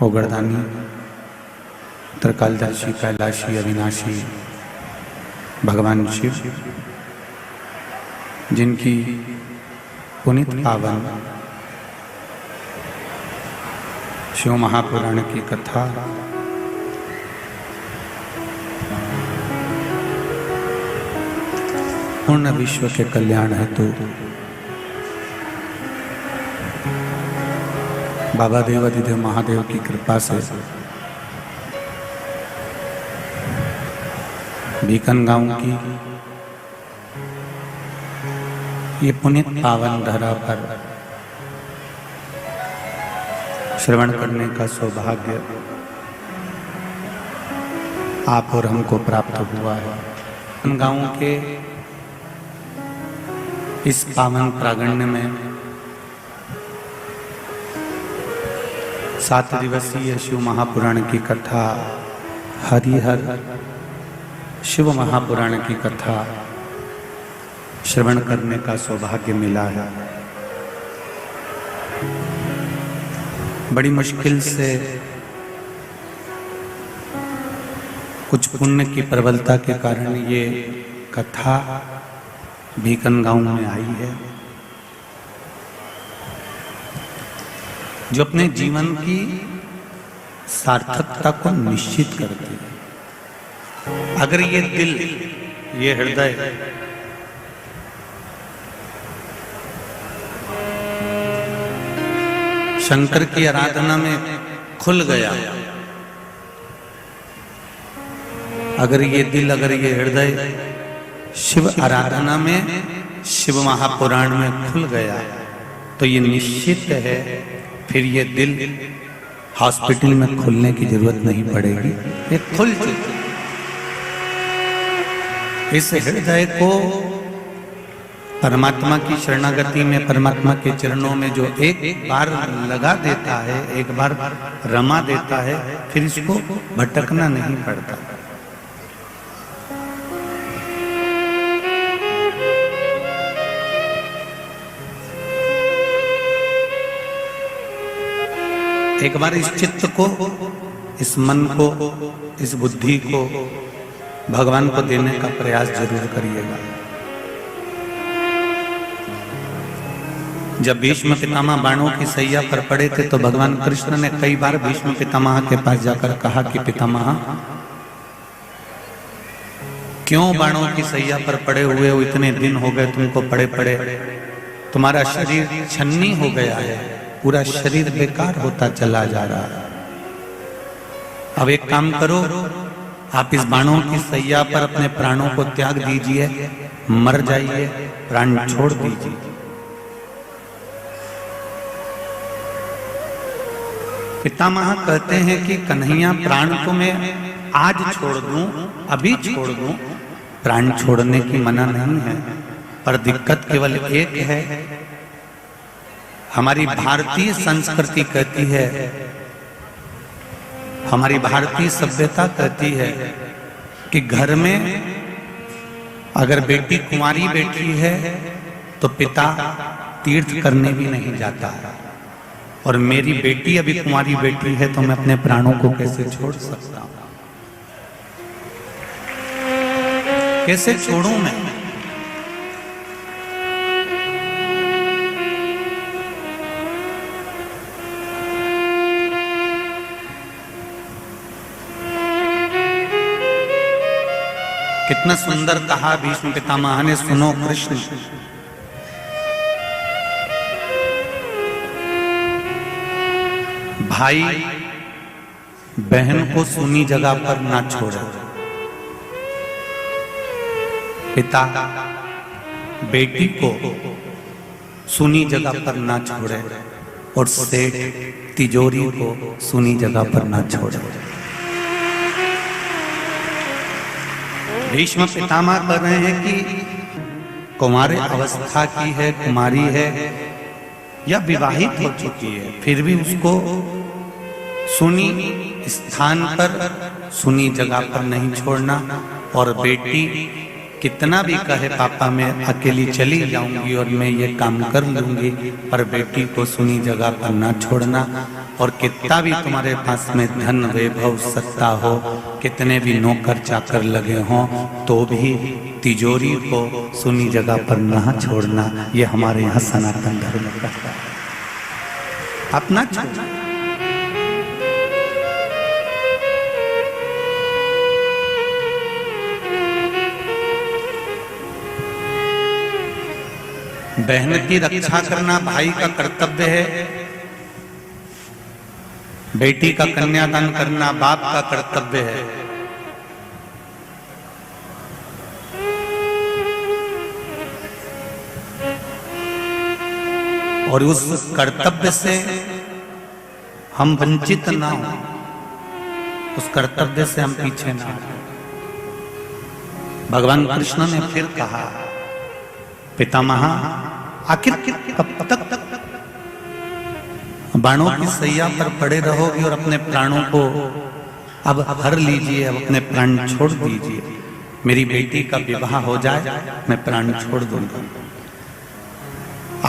ओगरदानी, त्रिकालदर्शी, कैलाशी, अविनाशी भगवान शिव, जिनकी पुनीत पावन शिव महापुराण की कथा पूर्ण विश्व के कल्याण हेतु बाबा देवाधिदेव महादेव की कृपा से बीकन गांव की ये पुनीत पावन धरा पर श्रवण करने का सौभाग्य आप और हमको प्राप्त हुआ है। बीकन गांव के इस पावन प्रांगण में 7 दिवसीय शिव महापुराण की कथा, हरिहर शिव महापुराण की कथा श्रवण करने का सौभाग्य मिला है। बड़ी मुश्किल से कुछ पुण्य की प्रबलता के कारण ये कथा बीकन गांव में आई है, जो अपने जीवन की सार्थकता को निश्चित करती है। अगर ये दिल, ये हृदय शंकर की आराधना में खुल गया, अगर ये दिल, अगर ये हृदय शिव आराधना में, शिव महापुराण में खुल गया, तो ये निश्चित है फिर ये दिल हॉस्पिटल में खुलने की जरूरत नहीं पड़ेगी, ये खुल चुका। इस हृदय को परमात्मा की शरणागति में, परमात्मा के चरणों में जो एक बार लगा देता है, एक बार रमा देता है, फिर इसको भटकना नहीं पड़ता। एक बार इस चित्त को, इस मन को, इस बुद्धि को भगवान को देने का प्रयास जरूर करिएगा। जब भीष्म पितामह बाणों की सैया पर पड़े थे तो भगवान कृष्ण ने कई बार भीष्म पितामह के पास जाकर कहा कि पितामह, क्यों बाणों की सैया पर पड़े हुए हो, इतने दिन हो गए तुमको पड़े पड़े, तुम्हारा शरीर छन्नी हो गया है, पूरा शरीर बेकार होता चला जा रहा है। अब एक काम करो, आप इस बाणों की सैया पर अपने प्राणों को त्याग दीजिए, मर जाइए, प्राण छोड़ दीजिए। पितामह कहते हैं कि कन्हैया, प्राण को मैं आज छोड़ दूं, अभी छोड़ दूं, प्राण छोड़ने की मना नहीं है, पर दिक्कत केवल एक है। हमारी भारतीय संस्कृति कहती है, हमारी भारतीय सभ्यता कहती है कि घर में अगर बेटी कुंवारी बेटी है तो पिता तीर्थ करने भी नहीं जाता, और मेरी बेटी अभी कुंवारी बेटी है तो मैं अपने प्राणों को कैसे छोड़ सकता हूं? कैसे छोड़ूं मैं? कितना सुंदर कहा भीष्म पितामह ने, सुनो कृष्ण, भाई बहन को सुनी जगह पर ना छोड़े, पिता बेटी को सुनी जगह पर ना छोड़े, और सेठ तिजोरी को सुनी जगह पर ना छोड़े। भीष्म पितामह कह रहे हैं कि कुमारी अवस्था की है, कुमारी है या विवाहित हो चुकी है, फिर भी उसको सुनी स्थान पर, सुनी जगह पर नहीं छोड़ना, और बेटी कितना भी कहे पापा मैं अकेली चली जाऊंगी और मैं ये काम कर लूंगी, पर बेटी को सुनी जगह पर ना छोड़ना। और कितना भी तुम्हारे पास में धन वैभव सत्ता हो, कितने भी नौकर चाकर लगे हों, तो भी तिजोरी को सुनी जगह पर ना छोड़ना। ये हमारे यहाँ सनातन धर्म का है, अपना छोड़ना। बहन की रक्षा करना भाई का कर्तव्य है, बेटी का कन्यादान करना बाप का कर्तव्य है। और उस कर्तव्य से हम वंचित ना हो, उस कर्तव्य से हम पीछे ना हो। भगवान कृष्ण ने फिर कहा, पितामह आखिर कब तक बाणों की सैया पर पड़े रहोगे और अपने प्राणों को अब हर लीजिए, अब अपने प्राण छोड़ दीजिए। मेरी बेटी का विवाह हो जाए, मैं प्राण छोड़ दूंगा।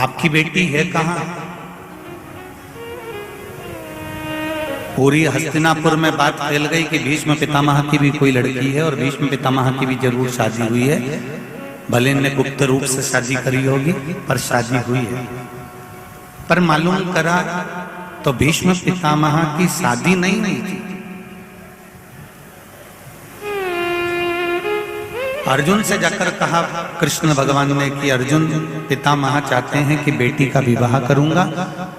आपकी बेटी है कहां? पूरी हस्तिनापुर में बात फैल गई कि भीष्म पितामह की भी कोई लड़की है और भीष्म पितामह की भी जरूर शादी हुई है। भले ने गुप्त रूप से शादी करी होगी, पर शादी हुई है। पर मालूम करा तो भीष्म पितामह की शादी नहीं हुई थी। अर्जुन से जाकर कहा कृष्ण भगवान ने कि अर्जुन पितामह चाहते हैं कि बेटी का विवाह करूंगा,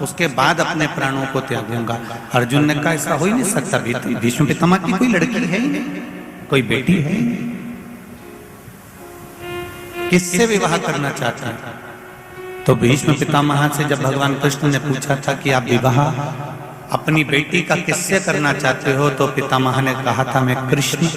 उसके बाद अपने प्राणों को त्यागूंगा। अर्जुन ने कहा ऐसा हो ही नहीं सकता, भीष्म पितामह की कोई लड़की है ही नहीं, कोई बेटी है ही नहीं, किससे विवाह करना चाहते हैं? तो भीष्म पितामह से जब भगवान कृष्ण ने पूछा था कि आप विवाह अपनी बेटी का किससे करना चाहते हो, तो पितामह ने कहा था मैं कृष्ण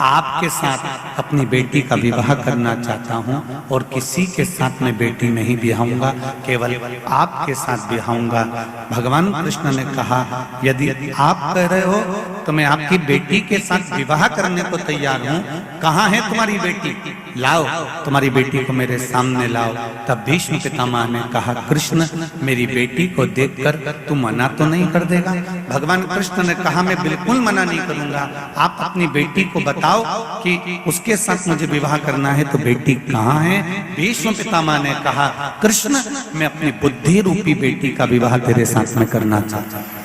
आपके साथ अपनी बेटी का विवाह करना चाहता हूं और किसी के साथ मैं बेटी नहीं ब्याहूंगा, केवल आपके साथ ब्याहूंगा। भगवान कृष्ण ने कहा यदि आप कह रहे हो तो मैं आपकी बेटी के साथ विवाह करने को तैयार हूं। कहां है तुम्हारी बेटी? लाओ, तुम्हारी बेटी को मेरे सामने लाओ। तब भीष्म पितामह ने कहा कृष्ण मेरी बेटी को देखकर तू मना तो नहीं कर देगा? भगवान कृष्ण ने कहा मैं बिल्कुल मना नहीं करूंगा, आप अपनी बेटी को बताओ कि उसके साथ मुझे विवाह करना है। तो बेटी कहां है? भीष्म पितामह ने कहा कृष्ण मैं अपनी बुद्धि रूपी बेटी का विवाह तेरे साथ में करना चाहता हूं।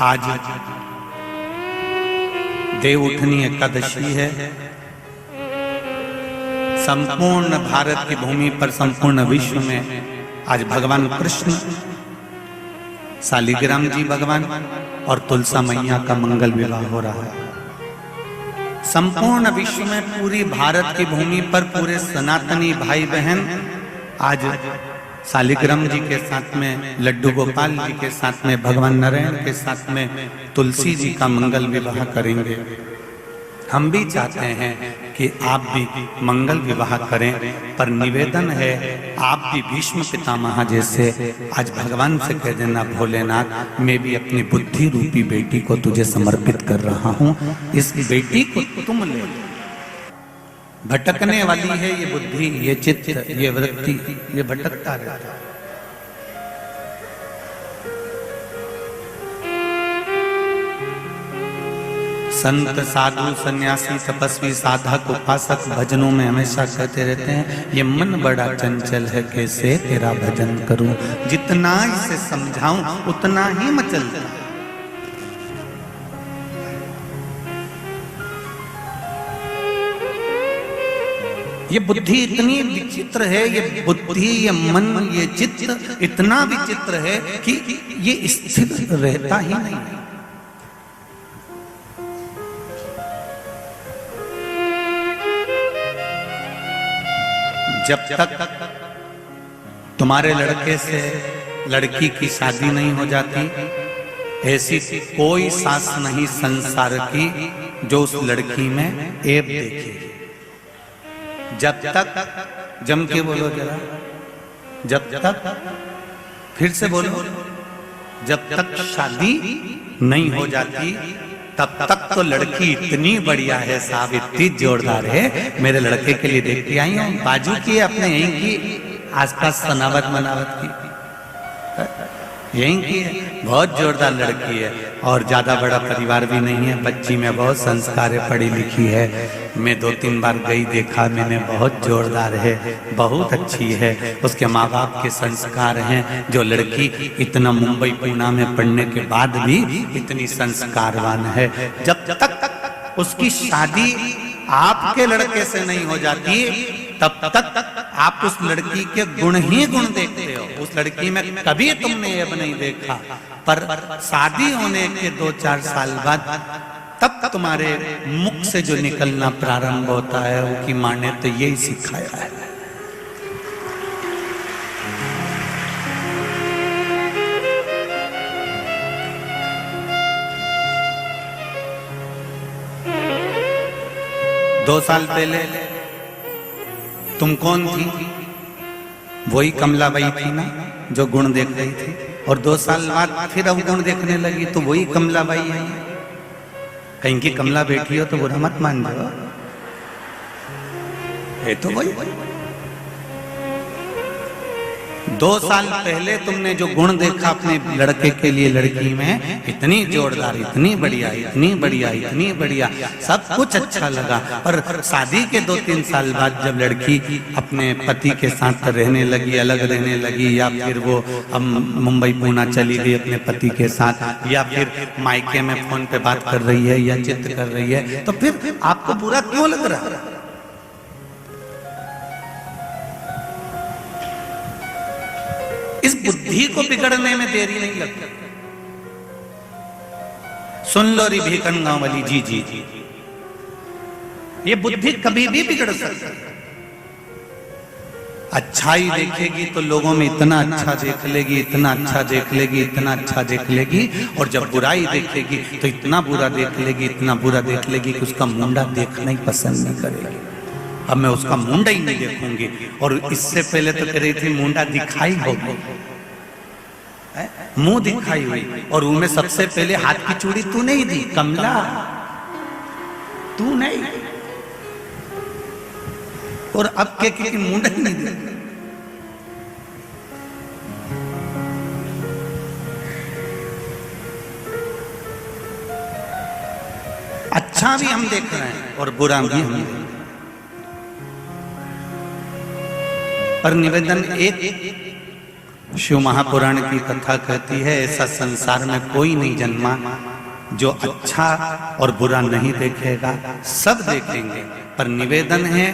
आज देवउठनी एकादशी है। संपूर्ण भारत की भूमि पर, संपूर्ण विश्व में आज भगवान कृष्ण, शालिग्राम जी भगवान और तुलसा मैया का मंगल विवाह हो रहा है। संपूर्ण विश्व में, पूरी भारत की भूमि पर पूरे सनातनी भाई बहन आज शालिग्राम जी के साथ में, लड्डू गोपाल जी के साथ में, भगवान नारायण के साथ में तुलसी जी का मंगल विवाह करेंगे। हम भी चाहते हैं कि आप भी मंगल विवाह करें, पर निवेदन है आप भी भीष्म पितामह जैसे आज भगवान से कह देना भोलेनाथ मैं भी अपनी बुद्धि रूपी बेटी को तुझे समर्पित कर रहा हूं, इस बेटी को तुम ले। भटकने वाली है ये बुद्धि, ये चित्त, ये वृत्ति, ये भटकता रहता है। संत साधु सन्यासी तपस्वी साधक उपासक भजनों में हमेशा कहते रहते हैं ये मन बड़ा चंचल है कैसे तेरा भजन करूं, जितना इसे समझाऊं उतना ही मचलता है। ये बुद्धि इतनी विचित्र है, ये बुद्धि, ये मन, ये चित्त इतना विचित्र है कि ये स्थिर रहता ही नहीं। जब तक तुम्हारे लड़के से लड़की की शादी नहीं हो जाती, ऐसी कोई सास नहीं संसार की जो उस लड़की में ऐब देखे। जब तक, जम के बोलो जरा, जब तक, फिर से बोलो, जब तक शादी नहीं हो जाती तब तक तो लड़की इतनी बढ़िया है साहब, इतनी जोरदार है, मेरे लड़के के लिए देख के आई हूँ, बाजू की अपने यहीं की, आसपास सनावत मनावत की, यहीं की है, बहुत जोरदार लड़की है और ज्यादा बड़ा परिवार भी नहीं है, बच्ची में बहुत संस्कार है, पढ़ी लिखी है। मैं 2-3 बार गई, देखा मैंने, बहुत जोरदार है, बहुत अच्छी है, उसके माँ बाप के संस्कार हैं। जो लड़की इतना मुंबई पूना में पढ़ने के बाद भी इतनी संस्कारवान है, जब तक उसकी शादी आपके लड़के से नहीं हो जाती तब तक आप उस लड़की के गुण ही गुण देखते हो, उस लड़की में कभी तुमने ऐब नहीं देखा। पर शादी होने के 2-4 साल बाद तब तुम्हारे मुख से जो निकलना प्रारंभ होता है वो कि माँ ने तो यही सिखाया है। दो साल पहले तुम कौन थी? वही कमलाबाई थी ना जो गुण देख रही थी, और 2 साल बाद फिर अब गुण देखने लगी तो वही कमलाबाई है। कहीं की कमला बैठी हो तो बुरा मत मान जाओ, ये तो वही। 2 साल पहले तुमने जो गुण देखा अपने लड़के के लिए लड़की में, इतनी जोरदार, इतनी बढ़िया, इतनी बढ़िया, इतनी बढ़िया, सब कुछ अच्छा लगा। और शादी के 2-3 साल बाद जब लड़की अपने पति के साथ रहने लगी, अलग रहने लगी, या फिर वो अब मुंबई पूना चली गई अपने पति के साथ, या फिर मायके में फोन पे बात कर रही है या चित्र कर रही है, तो फिर आपको बुरा क्यों लग रहा है? इस बुद्धि को बिगड़ने में देरी नहीं लगती। सुन लो री भीकन गांव वाली जी जी जी, ये बुद्धि कभी भी बिगड़ सकती है। अच्छाई देखेगी तो लोगों में इतना अच्छा देख लेगी, इतना अच्छा देख लेगी, इतना अच्छा देख लेगी, और जब बुराई देखेगी तो इतना बुरा देख लेगी, इतना बुरा देख लेगी कि उसका मुंडा देखना ही पसंद नहीं करेगी। अब मैं उसका मुंडा ही नहीं देखूंगी। और इससे पहले तो कह रही थी मुंडा दिखाई होगी, मुंह दिखाई हुई, और उनमें सबसे पहले हाथ की चूड़ी तू नहीं दी कमला, तू नहीं, और अब के मुंडा ही नहीं दे। अच्छा भी हम देख रहे हैं और बुरा भी हम देख रहे हैं। पर निवेदन एक शिव महापुराण की कथा कहती है, ऐसा संसार में कोई नहीं जन्मा जो अच्छा और बुरा नहीं देखेगा, सब देखेंगे। पर निवेदन है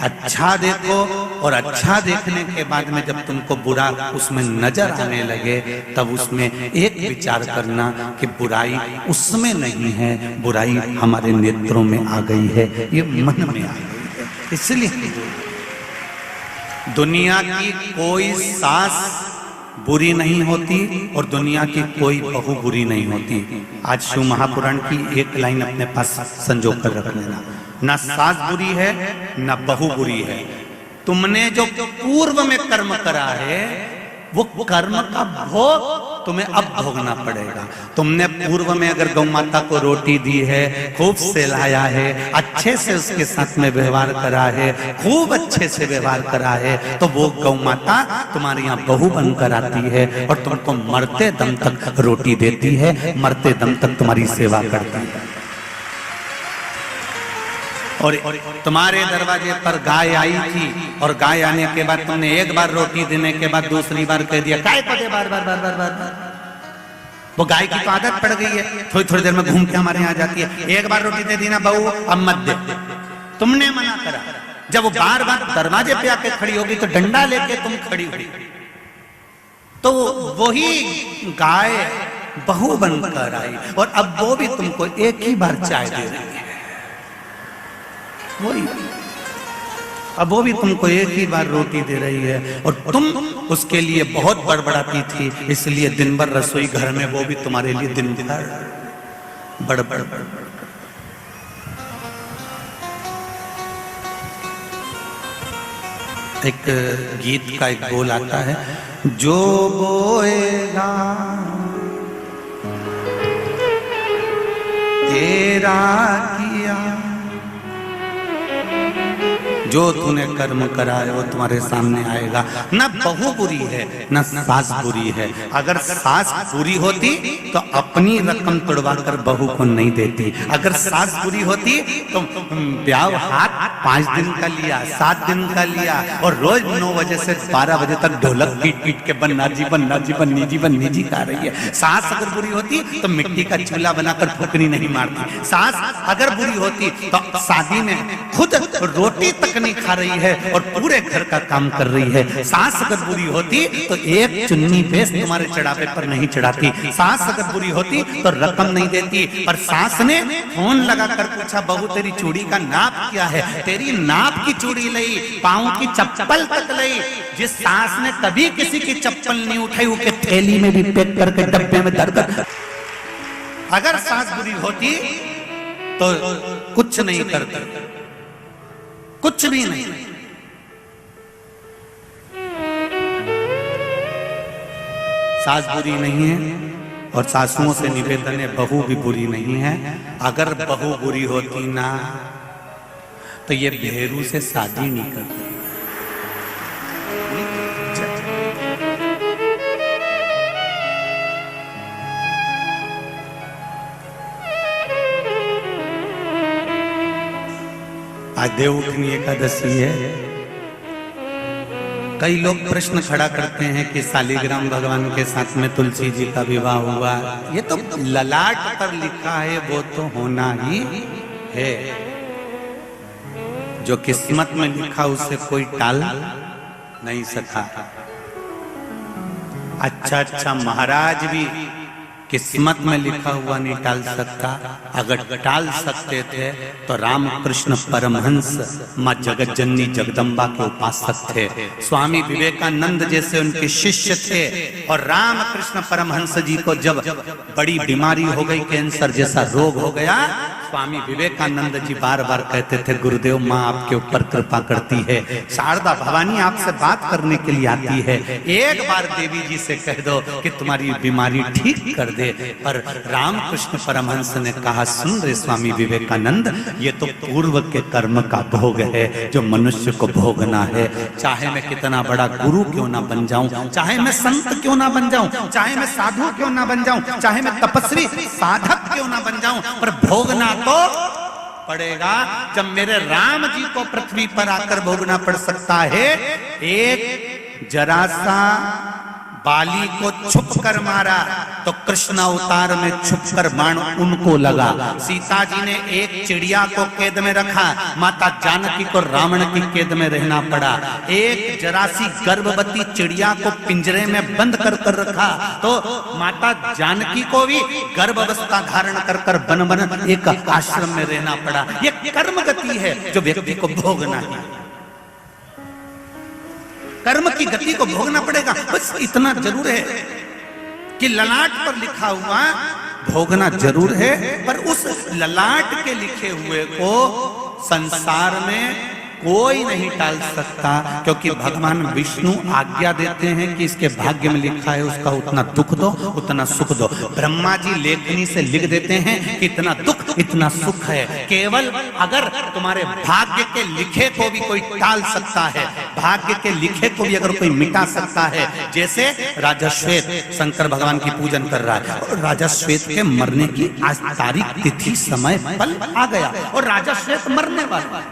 अच्छा देखो, और अच्छा देखने के बाद में जब तुमको बुरा उसमें नजर आने लगे तब उसमें एक विचार करना कि बुराई उसमें नहीं है, बुराई हमारे नेत्रों में आ गई है, ये मन में आ गई है। इसलिए दुनिया की कोई सास बुरी नहीं होती और दुनिया की कोई बहू बुरी नहीं होती। आज शिव महापुराण की एक लाइन अपने पास संजो कर रख लेना, ना सास बुरी है ना बहू बुरी है। तुमने जो पूर्व में कर्म करा है वो कर्म का भोग तुम्हें अब भोगना पड़ेगा। तुमने पूर्व में अगर गौ माता को रोटी दी है, खूब सहलाया है, अच्छे से उसके साथ में व्यवहार करा है, खूब अच्छे से व्यवहार करा है, तो वो गौ माता तुम्हारे यहाँ बहू बनकर आती है और तुमको मरते दम तक रोटी देती है, मरते दम तक तुम्हारी सेवा करती है। और तुम्हारे दरवाजे पर गाय आई थी, और गाय आने के बाद तुमने एक बार रोटी देने के बाद दूसरी बार कह दिया गाय को दे, बार बार बार बार बार बार। वो गाय की तो आदत पड़ गई है, थोड़ी थोड़ी देर में घूम के हमारे यहाँ जाती है, एक बार रोटी दे दी ना बहू, अब मत दे। तुमने मना करा। जब वो बार बार दरवाजे पे आके खड़ी होगी तो डंडा लेके तुम खड़ी हुई, तो वही गाय बहू बनकर आई, और अब वो भी तुमको एक ही बार चाय दे रही है। वही अब वो भी तुमको एक ही बार रोटी दे रही है, और तुम उसके लिए बहुत बड़बड़ाती थी, इसलिए दिन भर रसोई घर में वो भी तुम्हारे लिए दिन भर बड़बड़। एक गीत का एक बोल आता है, जो बोएगा तेरा किया। जो तूने कर्म करा है वो तुम्हारे सामने आएगा। न बहू बुरी है न सास बुरी है। अगर सास बुरी होती तो अपनी रकम तोड़वा कर बहू को नहीं देती। अगर सास बुरी होती तो ब्याह हाथ 5 दिन का लिया, 7 दिन का लिया और रोज 9 बजे से 12 बजे तक ढोलक पीट पीट के बन्ना जी बन्नी जी गा रही है। सास अगर बुरी होती तो मिट्टी का चूल्हा बनाकर फुकनी नहीं मारती। सास अगर बुरी होती तो शादी में खुद रोटी तक नहीं खा रही है और पूरे घर का काम कर रही है। सास अगर बुरी होती तो एक चुन्नी बेस तुम्हारे चढ़ावे पर नहीं चढ़ाती। सास अगर बुरी होती तो रकम नहीं देती। पर सास ने फोन लगाकर पूछा, बहू तेरी चूड़ी का नाप क्या है? तेरी नाप की चूड़ी लई, पाँव की चप्पल तक लई। जिस सास ने कभी किसी की चप्पल नहीं उठाई उसके थैली में भी पैक करके डब्बे में धर कर। अगर सास बुरी होती तो कुछ नहीं करती, कुछ भी नहीं। सास बुरी नहीं है और सासुओं से निवेदन है बहू भी बुरी नहीं है। अगर बहू बुरी होती ना तो ये भेरू से शादी नहीं करती। आज देवउठनी एकादशी है। कई लोग प्रश्न खड़ा करते हैं कि शालिग्राम भगवान के साथ में तुलसी जी का विवाह हुआ। ये तो ललाट पर लिखा है, वो तो होना ही है। जो किस्मत में लिखा उसे कोई टाल नहीं सका। अच्छा महाराज भी किस्मत में लिखा हुआ नहीं टाल सकता। अगर टाल सकते थे तो रामकृष्ण परमहंस माँ जगत जननी जगदम्बा के उपासक थे। स्वामी विवेकानंद जैसे उनके शिष्य थे। और रामकृष्ण परमहंस जी को जब बड़ी बीमारी हो गई, कैंसर जैसा रोग हो गया, स्वामी विवेकानंद जी बार बार कहते थे, गुरुदेव माँ आपके ऊपर कृपा करती है, शारदा भवानी आपसे बात करने के लिए आती है, एक बार देवी जी से कह दो कि तुम्हारी बीमारी ठीक कर दे। पर रामकृष्ण परमहंस ने कहा, सुन रे स्वामी विवेकानंद, ये तो पूर्व के कर्म का भोग है जो मनुष्य को भोगना है। चाहे मैं कितना बड़ा गुरु क्यों ना बन जाऊं, चाहे मैं संत क्यों ना बन जाऊं, चाहे मैं साधु क्यों ना बन जाऊं, चाहे मैं तपस्वी साधक क्यों ना बन जाऊं, पर भोगना तो पड़ेगा। जब मेरे राम जी को पृथ्वी पर आकर भोगना पड़ सकता है। एक जरा सा बाली को छुप कर मारा तो कृष्ण अवतार में छुप कर बाण उनको लगा। सीता जी ने एक चिड़िया को कैद में रखा, माता जानकी को रावण की कैद में रहना पड़ा। एक जरा सी गर्भवती चिड़िया को पिंजरे में बंद कर कर रखा तो माता जानकी को भी गर्भावस्था धारण कर कर बन बन एक आश्रम में रहना पड़ा। ये कर्म गति है जो व्यक्ति को भोगना है। कर्म की गति को भोगना पड़ेगा। बस इतना जरूर है कि ललाट पर लिखा हुआ भोगना जरूर है, पर उस ललाट के लिखे हुए को संसार में कोई नहीं टाल सकता, क्योंकि भगवान विष्णु आज्ञा देते हैं कि इसके भाग्य में लिखा है उसका उतना दुख दो उतना सुख दो। ब्रह्मा जी लेखनी से लिख देते हैं कि इतना दुख इतना सुख है। केवल अगर तुम्हारे भाग्य के लिखे को भी कोई टाल सकता है, भाग्य के लिखे को भी अगर कोई मिटा सकता है, जैसे राजा श्वेत शंकर भगवान की पूजन कर रहा है और राजा श्वेत के मरने की आज तारीख तिथि समय पल आ गया और राजा श्वेत मरने वाला।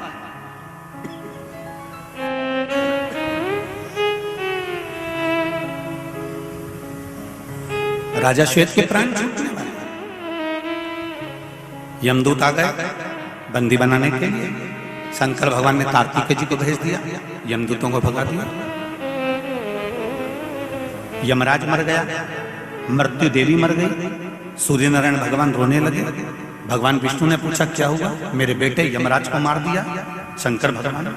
राजा श्वेत के प्राण छूटने वाले, यमदूत आ गए बंदी बनाने के लिए। शंकर भगवान ने कार्तिकेय जी को भेज दिया, यमदूतों को भगा दिया। यमराज मर गया, मृत्यु देवी मर गई, सूर्य नारायण भगवान रोने लगे। भगवान विष्णु ने पूछा क्या हुआ? मेरे बेटे यमराज को मार दिया शंकर भगवान।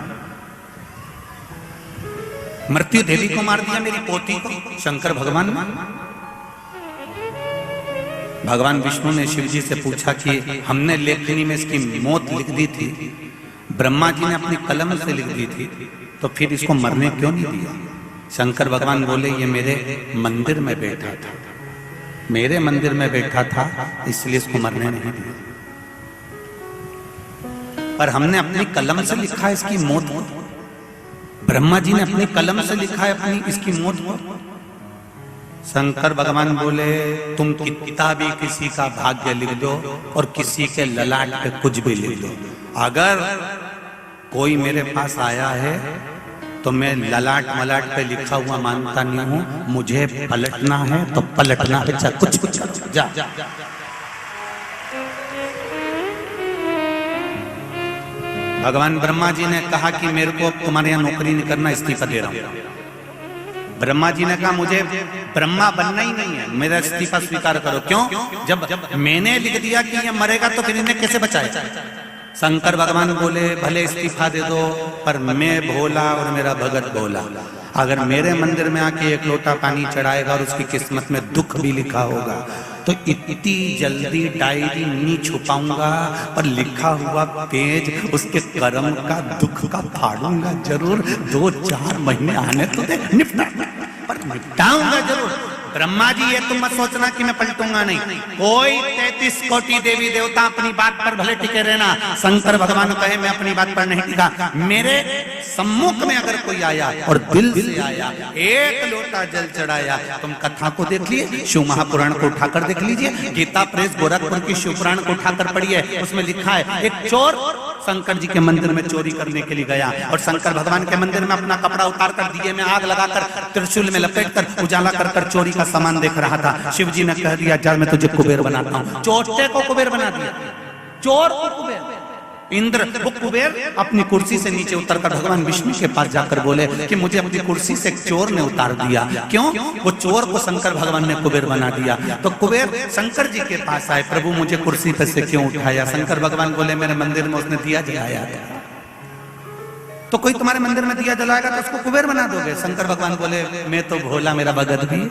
मृत्यु देवी को मार दिया मेरी पोती को शंकर भगवान। भगवान विष्णु ने शिव जी से पूछा कि हमने लेखनी में इसकी मौत लिख दी थी, ब्रह्मा जी ने अपनी कलम से लिख दी थी, तो फिर इसको मरने क्यों नहीं दिया? शंकर भगवान बोले, ये मेरे मंदिर में बैठा था, मेरे मंदिर में बैठा था, इसलिए इसको मरने नहीं दिया। पर हमने अपनी कलम से लिखा है इसकी मौत को। ब्रह्मा जी ने अपनी कलम से लिखा है अपनी इसकी मौत को। शंकर भगवान बोले तुम कितना भी किसी का भाग्य लिख दो और किसी के ललाट पे कुछ भी लिख दो, अगर कोई मेरे पास आया है तो मैं ललाट मलाट पे लिखा हुआ मानता नहीं हूं, मुझे पलटना है तो पलटना है, चाहे कुछ कुछ करो, जा। भगवान ब्रह्मा जी ने कहा कि मेरे को अब तुम्हारे यहाँ नौकरी नहीं करना, इस्तीफा दे रहा हूं। ब्रह्मा जी ने कहा मुझे ब्रह्मा बनना ही नहीं है, मेरा इस्तीफा स्वीकार करो। क्यों? जब मैंने लिख दिया कि ये मरेगा तो फिर इन्हें कैसे बचाए। शंकर भगवान बोले भले इस्तीफा दे दो, पर मैं भोला और मेरा भगत भोला, अगर मेरे मंदिर में आके एक लोटा पानी चढ़ाएगा और उसकी किस्मत में दुख भी लिखा होगा तो इतनी जल्दी डायरी नहीं छुपाऊंगा, पर लिखा हुआ पेज उसके कर्म का दुख का फाड़ूंगा जरूर। 2-4 महीने आने तो दे, पर निपटाऊंगा जरूर। ब्रह्मा जी ये तुम मत सोचना कि मैं पलटूंगा नहीं, कोई 33 कोटि देवी देवता अपनी बात पर भले टिके रहना, शंकर भगवान कहे मैं अपनी बात पर नहीं टिका। मेरे सम्मुख में अगर कोई आया और दिल से आया, एक लोटा जल चढ़ाया, तुम कथा को देख लिए, शिव महापुराण को उठाकर देख लीजिए, गीता प्रेस गोरखपुर की शिव पुराण को उठाकर पढ़िए, उसमें लिखा है एक चोर शंकर जी के मंदिर में चोरी करने के लिए गया और शंकर भगवान के मंदिर में अपना कपड़ा उतार कर दिए में आग लगाकर त्रिशूल में लपेट कर उजाला कर चोरी का सामान देख रहा था। शिव जी ने कह दिया जा मैं तुझे कुबेर बनाता हूं। चोटे को कुबेर बना दिया, चोर को कुबेर। इंद्र वो कुबेर अपनी कुर्सी से नीचे उतरकर भगवान विष्णु के पास जाकर बोले कि मुझे अपनी कुर्सी से एक चोर ने उतार दिया। क्यों? वो चोर को शंकर भगवान ने कुबेर बना दिया। तो कुबेर शंकर जी के पास आए, प्रभु मुझे कुर्सी पे से क्यों उठाया? शंकर भगवान बोले मेरे मंदिर में उसने दिया जलाया था, तो कोई तुम्हारे मंदिर में दिया जलाएगा तो उसको कुबेर बना दोगे? शंकर भगवान बोले मैं तो भोला, मेरा भगत भी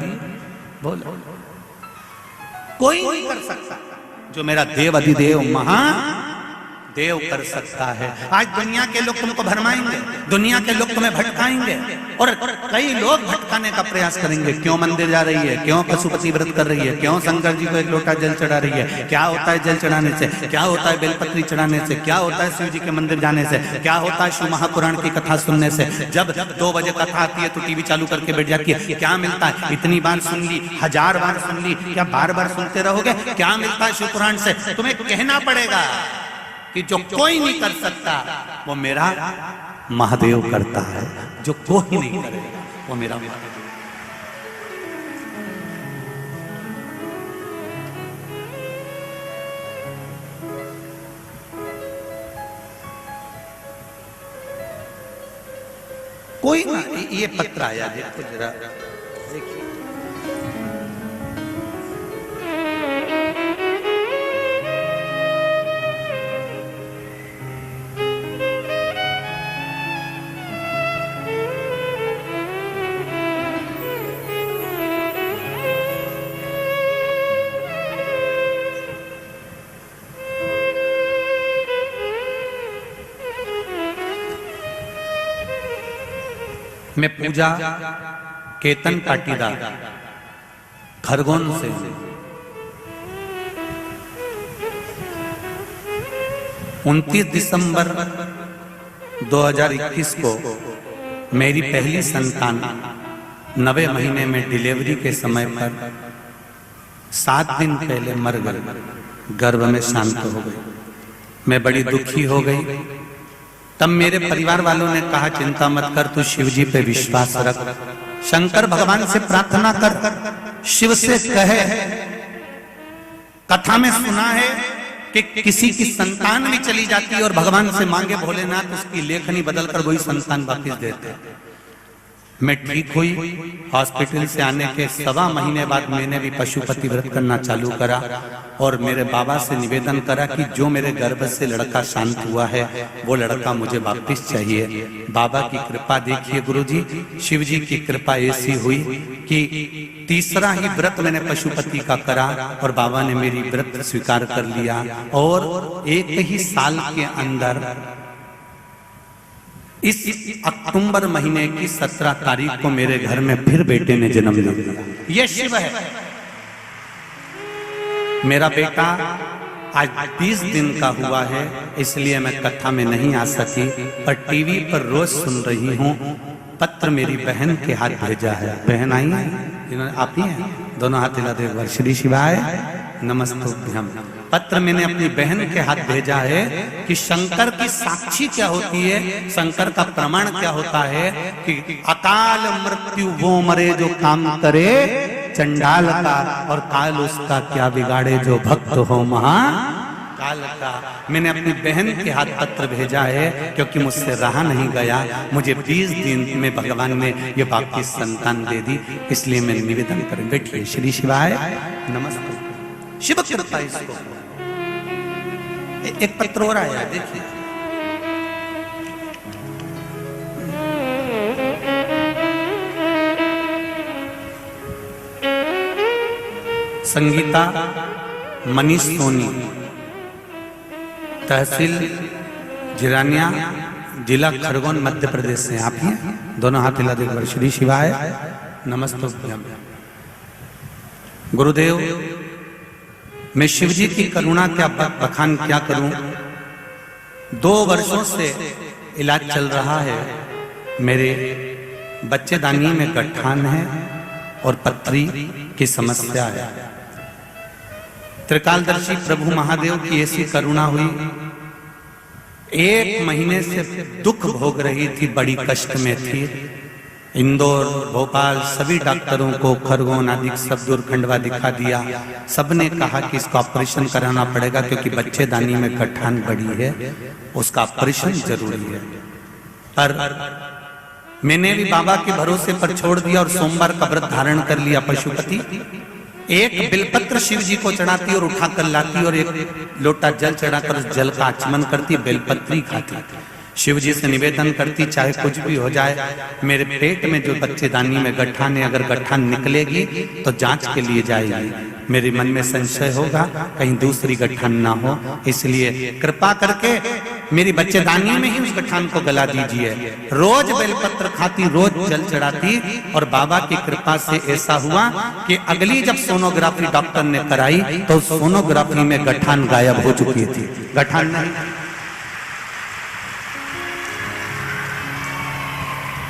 भोला, कोई नहीं कर सकता जो मेरा देव अधिदेव महादेव कर सकता है। आज दुनिया के लोग तुमको भरमाएंगे, दुनिया के लोग तुम्हें भटकाएंगे और कई लोग भटकाने का प्रयास करेंगे। क्यों मंदिर जा रही है, क्यों पशुपति व्रत कर रही है, क्यों शंकर जी को एक लोटा जल चढ़ा रही है, क्या होता है जल चढ़ाने से, क्या होता है बेलपत्री चढ़ाने से, क्या होता है शिव जी के मंदिर जाने से, क्या होता है शिव महापुराण की कथा सुनने से। जब 2 बजे कथा आती है तो टीवी चालू करके बैठ जाती है, क्या मिलता है? इतनी बार सुन ली, 1000 बार सुन ली, क्या बार बार सुनते रहोगे? क्या मिलता है शिव पुराण से? तुम्हें कहना पड़ेगा कि जो कोई नहीं कर सकता वो मेरा महादेव करता है, जो कोई नहीं करेगा वो मेरा महादेव। कोई ना, ये पत्र आया देखो जरा, देखिए मैं पूजा केतन पाटीदार खरगोन से 29 दिसंबर 2021 को मेरी पहली संतान 9वें महीने में डिलीवरी के समय पर 7 दिन पहले मर गई, गर्भ में शांत हो गई। मैं बड़ी दुखी हो गई। तब मेरे परिवार वालों ने कहा चिंता मत कर, तू शिव जी पे विश्वास रख, शंकर भगवान से प्रार्थना कर, शिव से कहे। कथा में सुना है कि किसी की संतान भी चली जाती है और भगवान से मांगे भोलेनाथ उसकी लेखनी बदलकर वही संतान वापस देते। मैं ठीक हुई, हॉस्पिटल से आने के 1.25 महीने बाद मैंने भी पशुपति व्रत करना चालू करा और मेरे बाबा से निवेदन करा कि जो मेरे गर्भ से लड़का शांत हुआ है वो लड़का मुझे वापस चाहिए। बाबा की कृपा देखिए गुरुजी, शिव जी की कृपा ऐसी हुई कि तीसरा ही व्रत मैंने पशुपति का करा और बाबा ने मेरी व्रत स्वीकार कर लिया और एक ही साल के अंदर इस अक्टूबर महीने की 17 तारीख को मेरे घर में फिर बेटे ने जन्म लिया। ये शिव है। मेरा बेटा आज 20 दिन का हुआ है, इसलिए मैं कथा में नहीं आ सकी, पर टीवी पर रोज सुन रही हूँ। पत्र मेरी बहन के हाथ भेजा है। बहन आई है, इन्होंने आप ही हैं, दोनों हाथ हिला दे एक बार। श्री शिवाय नमस्तुभ्यम। पत्र मैंने अपनी बहन के हाथ भेजा है कि शंकर की साक्षी क्या होती है, शंकर का प्रमाण क्या होता है कि अकाल मृत्यु वो मरे जो काम करे चंडाल का, और काल उसका क्या बिगाड़े जो भक्त हो महा काल का। मैंने अपनी बहन के हाथ पत्र भेजा है क्योंकि मुझसे रहा नहीं गया। मुझे 20 दिन में भगवान ने ये वापस संतान दे दी, इसलिए मैं निवेदन करें। बैठिए। श्री शिवाय नमस्ते। शिव कृपा इसको। एक पत्र और आया, देखिए। संगीता मनीष सोनी, तहसील जिरानिया, जिला खरगोन, मध्य प्रदेश से। आप ही दोनों हाथ हिला देकर। श्री शिवाय नमस्तुभ्यम। गुरुदेव, मैं शिव जी की करुणा क्या बखान क्या करूं। 2 वर्षों से इलाज चल रहा है। मेरे बच्चेदानी में गठान है और पथरी की समस्या है। त्रिकालदर्शी प्रभु महादेव की ऐसी करुणा हुई, 1 महीने से दुख भोग रही थी, बड़ी कष्ट में थी। इंदौर, भोपाल, सभी डॉक्टरों को, खरगोन आदि सब दूर खंडवा दिखा दिया। सबने कहा कि इसका ऑपरेशन कराना पड़ेगा क्योंकि बच्चेदानी में गठान बड़ी है, उसका ऑपरेशन जरूरी है। पर मैंने भी बाबा के भरोसे पर छोड़ दिया और सोमवार का व्रत धारण कर लिया। पशुपति एक बिलपत्र शिव जी को चढ़ाती और उठाकर लाती और एक लोटा जल चढ़ाकर उस जल का आचमन करती, बेलपत्री खाती। शिव जी से निवेदन करती, चाहे कुछ भी हो जाए, मेरे पेट में जो बच्चेदानी में गठान है, अगर गठान निकलेगी तो जांच के लिए जाएगी। मेरे मन में संशय होगा कहीं दूसरी गठान ना हो, इसलिए कृपा करके मेरी बच्चेदानी में ही उस गठान को गला दीजिए। रोज बेलपत्र खाती, रोज जल चढ़ाती, और बाबा की कृपा से ऐसा हुआ कि अगली जब सोनोग्राफी डॉक्टर ने कराई तो सोनोग्राफी में गठान गायब हो चुकी थी। गठान नहीं,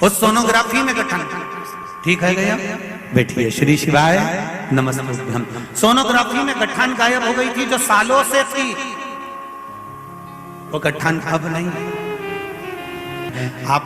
उस सोनोग्राफी में गठान ठीक है गया। बैठिए। श्री शिवाय नमस्ते। सोनोग्राफी में गठान गायब हो गई थी जो सालों से थी, वो गठान अब नहीं। आप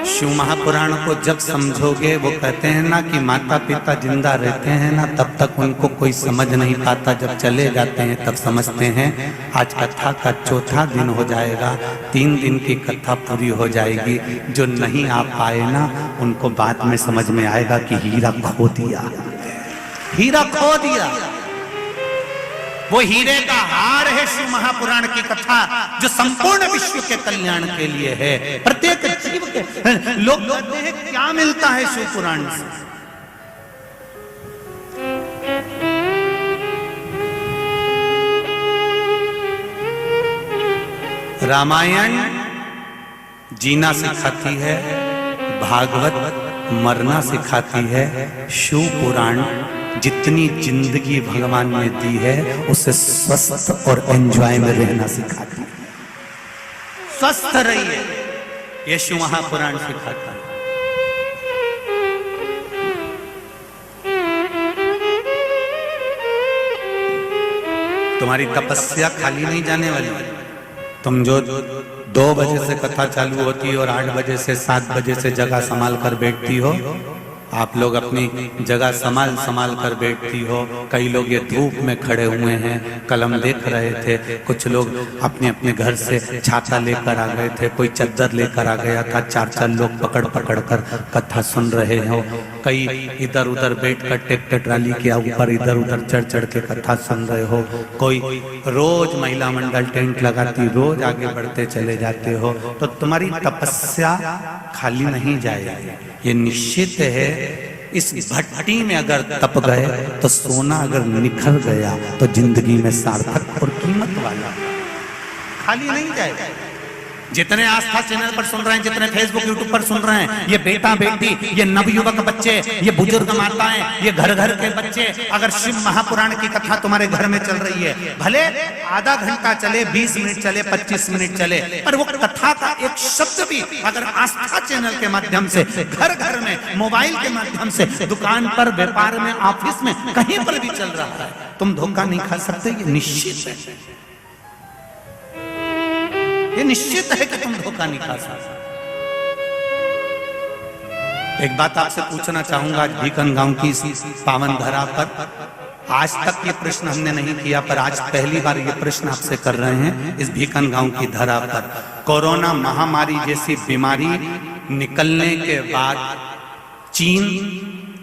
शिव महापुराण को जब समझोगे, वो कहते हैं ना कि माता पिता जिंदा रहते हैं ना तब तक उनको कोई समझ नहीं पाता, जब चले जाते हैं तब समझते हैं। आज कथा का 4था दिन हो जाएगा, 3 दिन की कथा पूरी हो जाएगी। जो नहीं आ पाए ना उनको बाद में समझ में आएगा कि हीरा खो दिया, हीरा खो दिया। वो हीरे का हार है शिव महापुराण की कथा, जो संपूर्ण विश्व के कल्याण के लिए है। प्रत्येक जीव के लोग कहते हैं क्या मिलता है शिव पुराण से। रामायण जीना सिखाती है, भागवत मरना सिखाती है, शिव पुराण जितनी जिंदगी भगवान ने दी है उसे स्वस्थ और एंजॉय में रहना सिखाती है। स्वस्थ रहिए, ये शिव महापुराण सिखाता है। तुम्हारी तपस्या खाली नहीं जाने वाली। तुम जो 2 बजे से कथा चालू होती है और 8 बजे से 7 बजे से जगह संभाल कर बैठती हो, आप लोग अपनी जगह संभाल कर बैठती हो। कई लोग ये धूप में खड़े हुए हैं, कलम देख रहे थे। कुछ लोग अपने अपने घर से छाता लेकर आ गए थे, कोई चद्दर लेकर आ गया था। 4-4 लोग पकड़ कर कथा सुन रहे हो। कई इधर उधर बैठकर ट्रैक्टर ट्राली के ऊपर इधर उधर चढ़ के कथा सुन रहे हो। कोई रोज महिला मंडल टेंट लगाती, रोज आगे बढ़ते चले जाते हो। तो तुम्हारी तपस्या खाली नहीं जाएगी, ये निश्चित है। इस भट्टी में अगर तप गए तो सोना अगर निखर गया तो जिंदगी में सार्थक और कीमत वाला, खाली नहीं जाएगा। जितने आस्था चैनल पर सुन रहे हैं, जितने फेसबुक यूट्यूब पर सुन रहे हैं, ये बेटा बेटी, ये नवयुवक बच्चे, ये बुजुर्ग माताएं, ये घर घर के बच्चे, अगर शिव महापुराण की कथा तुम्हारे घर में चल रही है, भले आधा घंटा चले, 20 मिनट चले, 25 मिनट चले, पर वो कथा का एक शब्द भी अगर आस्था चैनल के माध्यम से घर घर में, मोबाइल के माध्यम से, दुकान पर, व्यापार में, ऑफिस में, कहीं पर भी चल रहा है, तुम धोखा नहीं खा सकते। ये निश्चित है, ये निश्चित है कि तुम धोखा नहीं खा सकते। एक बात आपसे पूछना चाहूंगा आज भीकन गांव की पावन धरा पर, आज तक ये प्रश्न हमने नहीं किया, पर आज पहली बार ये प्रश्न आपसे कर रहे हैं इस भीकन गांव की धरा पर। कोरोना महामारी जैसी बीमारी निकलने के बाद चीन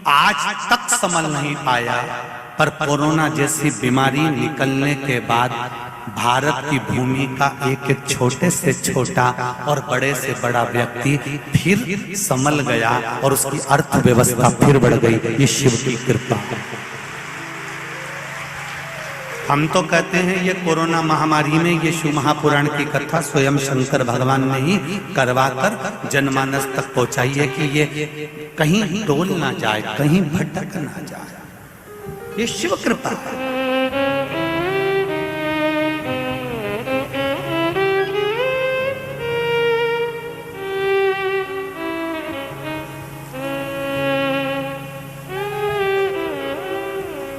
आज तक संभल नहीं पाया, पर कोरोना जैसी बीमारी निकलने के बाद भारत की भूमि का एक एक छोटे से छोटा और बड़े से बड़ा व्यक्ति फिर संभल गया और उसकी अर्थव्यवस्था फिर बढ़ गई। ये शिव की कृपा। हम तो कहते हैं ये कोरोना महामारी में ये शिव महापुराण की कथा स्वयं शंकर भगवान ने ही करवाकर जनमानस तक पहुंचाई है कि ये कहीं डोल ना जाए, कहीं भटक ना जाए। ये शिव कृपा है।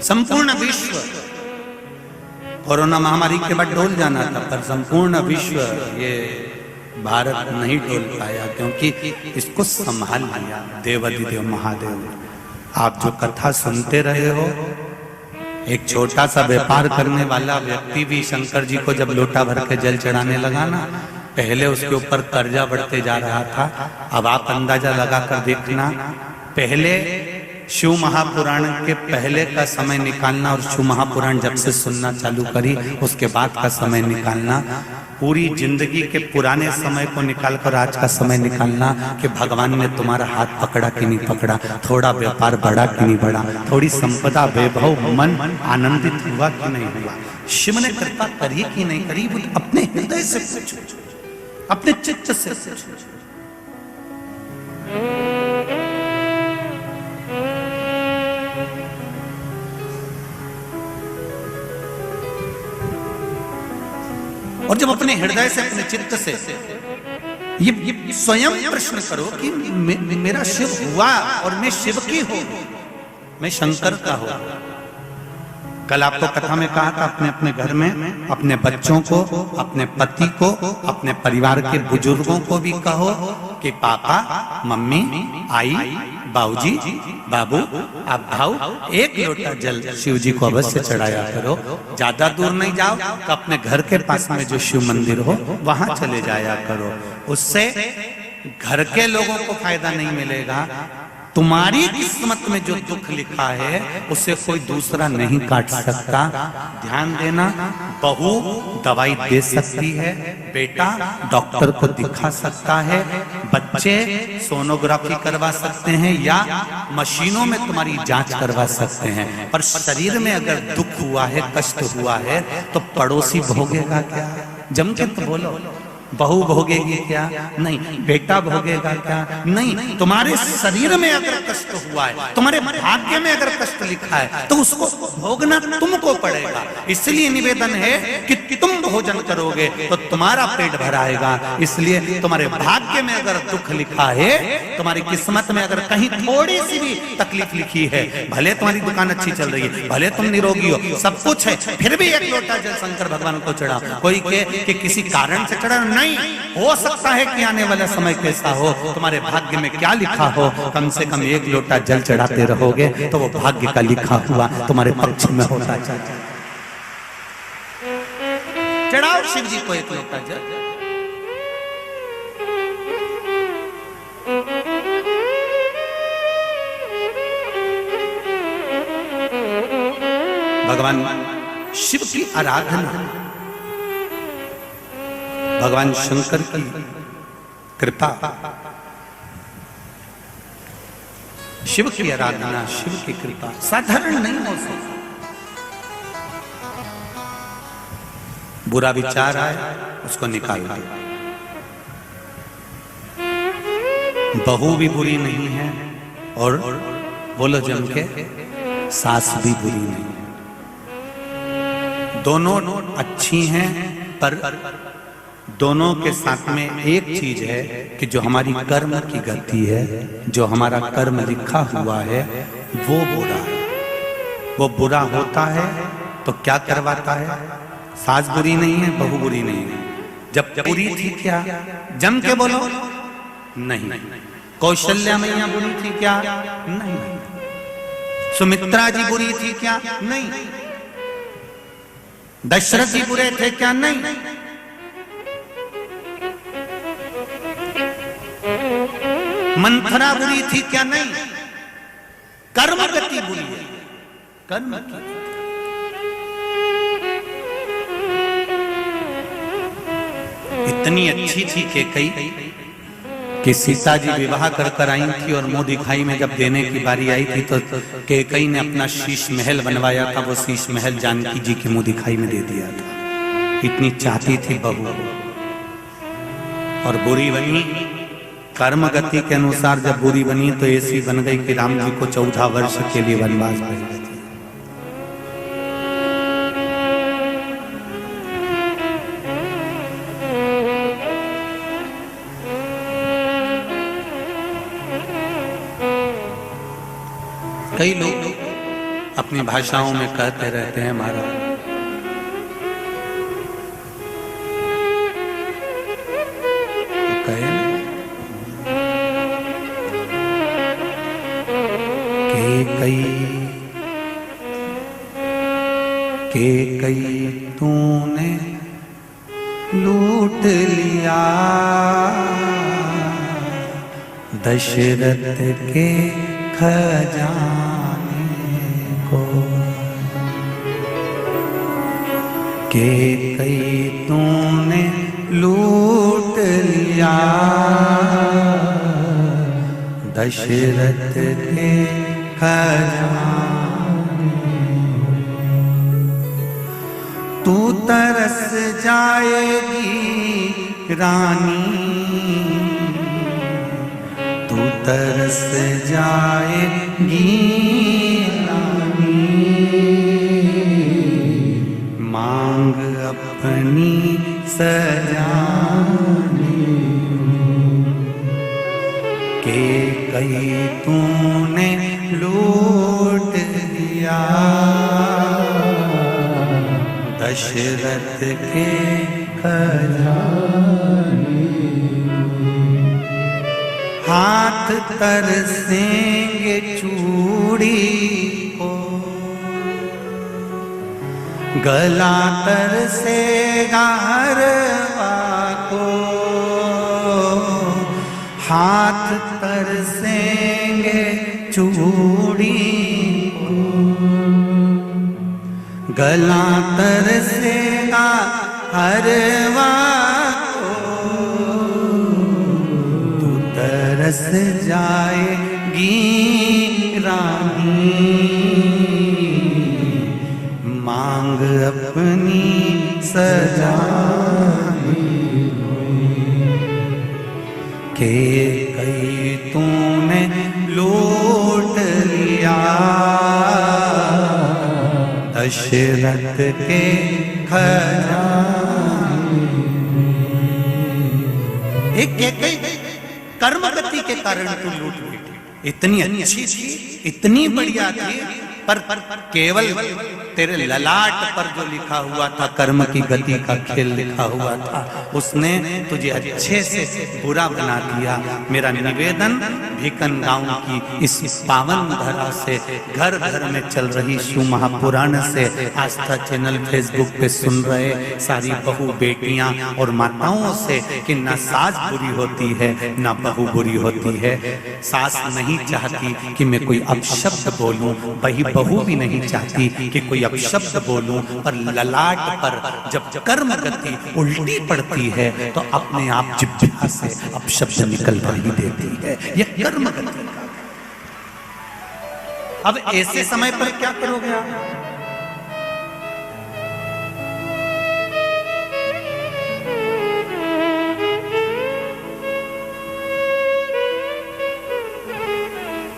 संपूर्ण विश्व कोरोना महामारी के बाद डोल जाना था, पर संपूर्ण विश्व ये भारत नहीं डोल पाया, क्योंकि इसको संभाल लिया देवाधिदेव महादेव। आप जो कथा सुनते रहे हो, एक छोटा सा व्यापार करने वाला व्यक्ति भी शंकर जी को जब लोटा भर के जल चढ़ाने लगा ना, पहले उसके ऊपर कर्जा बढ़ते जा रहा था। अब आप अंदाजा लगाकर देखना, पहले शिव महापुराण के पहले का समय निकालना और शिव महापुराण जब से सुनना चालू करी उसके बाद का समय निकालना, पूरी जिंदगी के पुराने समय को निकालकर आज का समय निकालना कि भगवान ने तुम्हारा हाथ पकड़ा कि नहीं पकड़ा, थोड़ा व्यापार बढ़ा कि नहीं बढ़ा, थोड़ी संपदा वैभव मन आनंदित हुआ कि नहीं हुआ, शिव ने कृपा करी कि नहीं करी, वो अपने हृदय से पूछो, अपने चित्त से पूछो। और जब अपने हृदय से, अपने चित्त से ये स्वयं प्रश्न करो कि मेरा शिव हुआ और मैं शिव की हूं, मैं शंकर का हूं। कल आपको कथा में कहा था, अपने अपने घर में अपने बच्चों को, अपने पति को, अपने परिवार के बुजुर्गों को भी कहो कि पापा, मम्मी, आई, बाबूजी, बाबू, आप भाऊ, एक लोटा जल शिव जी को अवश्य चढ़ाया करो। ज्यादा दूर नहीं जाओ तो अपने घर के पास में जो शिव मंदिर हो वहां चले जाया करो। उससे घर के लोगों को फायदा नहीं मिलेगा, तुम्हारी किस्मत में जो दुख लिखा है उसे कोई दूसरा नहीं काट सकता। ध्यान देना, बहू दवाई दे सकती है, बेटा डॉक्टर को दिखा सकता है, बच्चे सोनोग्राफी करवा सकते हैं या मशीनों में तुम्हारी जांच करवा सकते हैं, पर शरीर में अगर दुख हुआ है, कष्ट हुआ है तो पड़ोसी भोगेगा क्या? जम के तो बोलो, बहू भोगेगी क्या? नहीं। बेटा भोगेगा क्या? नहीं। तुम्हारे शरीर में अगर कष्ट हुआ है, तुम्हारे भाग्य में अगर कष्ट लिखा है तो उसको भोगना तुमको पड़ेगा। इसलिए निवेदन है कि तुम भोजन करोगे तो तुम्हारा पेट भराएगा। इसलिए तुम्हारे भाग्य में अगर दुख लिखा है, तुम्हारी किस्मत में अगर कहीं थोड़ी सी भी तकलीफ लिखी है, भले तुम्हारी दुकान अच्छी चल रही है, भले तुम निरोगी हो, सब कुछ है, फिर भी एक लोटा जल शंकर भगवान को चढ़ा। कोई कहे कि किसी कारण से चढ़ा, नहीं, हो सकता है कि आने वाला समय कैसा हो, तुम्हारे भाग्य में क्या लिखा हो, कम से कम एक लोटा जल चढ़ाते रहोगे तो वो भाग्य का लिखा हुआ तुम्हारे पक्ष में होता चला। चढ़ाओ शिव जी को एक लोटा जल। भगवान शिव की आराधना, भगवान शंकर की कृपा, शिव की आराधना, शिव की कृपा साधारण नहीं हो सकती। बुरा विचार आए उसको निकाल दो, बहू भी बुरी नहीं है और बोलो जम के सास भी बुरी नहीं है। दोनों अच्छी हैं, पर दोनों के साथ में एक चीज है कि जो हमारी कर्म की गति है, जो हमारा कर्म लिखा हुआ है, वो बुरा है। वो बुरा होता है तो क्या करवाता है? सास बुरी नहीं है, बहू बुरी नहीं है। जब बुरी थी क्या? जम के बोलो नहीं। कौशल्या मैया बुरी थी क्या? नहीं। सुमित्रा जी बुरी थी क्या? नहीं। दशरथ जी बुरे थे क्या? नहीं। मंथरा बुरी थी क्या? नहीं। कर्म गति बुरी है, कर्म की। इतनी अच्छी थी केकई कि सीता जी विवाह कर आई थी और मुंह दिखाई में जब देने की बारी आई थी तो केकई ने अपना शीश महल बनवाया था, वो शीश महल जानकी जी की मुंह दिखाई में दे दिया था। इतनी चाहती थी बहू, और बुरी बनी कर्म गति के अनुसार। जब बुरी बनी तो ऐसी बन गई कि राम जी को 14 वर्ष के लिए वनवास भेजा दिया। कई लोग अपनी भाषाओं में कहते रहते हैं महाराज, केकई तूने लूट लिया दशरथ के खजाने को। केकई तूने लूट लिया दशरथ के खजाने। तू तरस जाएगी रानी, तू तरस जाएगी रानी, मांग अपनी सजानी। के कई तूने लूट दिया दशरथ के खजाने। हाथ तरसेंगे चूड़ी को, गला तरसेगा हरवा को। हाथ तरसेंगे चूड़ी को, गला तरसेगा हरवा को। तू तरस जाएगी रानी, मांग अपनी सजानी। के कई तूने लूट लिया दशरथ के खजाने। एक कर्म गति के कारण तू लूट बैठी। इतनी अच्छी थी, इतनी बढ़िया थी, पर केवल तेरे ललाट पर जो लिखा हुआ था कर्म की गति का खेल लिखा हुआ था, उसने तुझे अच्छे से बुरा बना दिया। मेरा निवेदन भीकन गांव की इस पावन धरा से, घर घर में चल रही शिव महापुराण से, आस्था चैनल फेसबुक पे सुन रहे सारी बहू बेटियां और माताओं से कि ना सास बुरी होती है ना बहू बुरी होती है। सास नहीं चाहती कि मैं कोई अपशब्द बोलूं, वही बहू भी नहीं चाहती कि कोई अपशब्द बोलूं, पर ललाट पर जब कर्म गति उल्टी पड़ती है तो अपने आप जिह्वा से अपशब्द निकलवा ही देती है। यह कर्म गति। अब ऐसे समय पर क्या करोगे आप?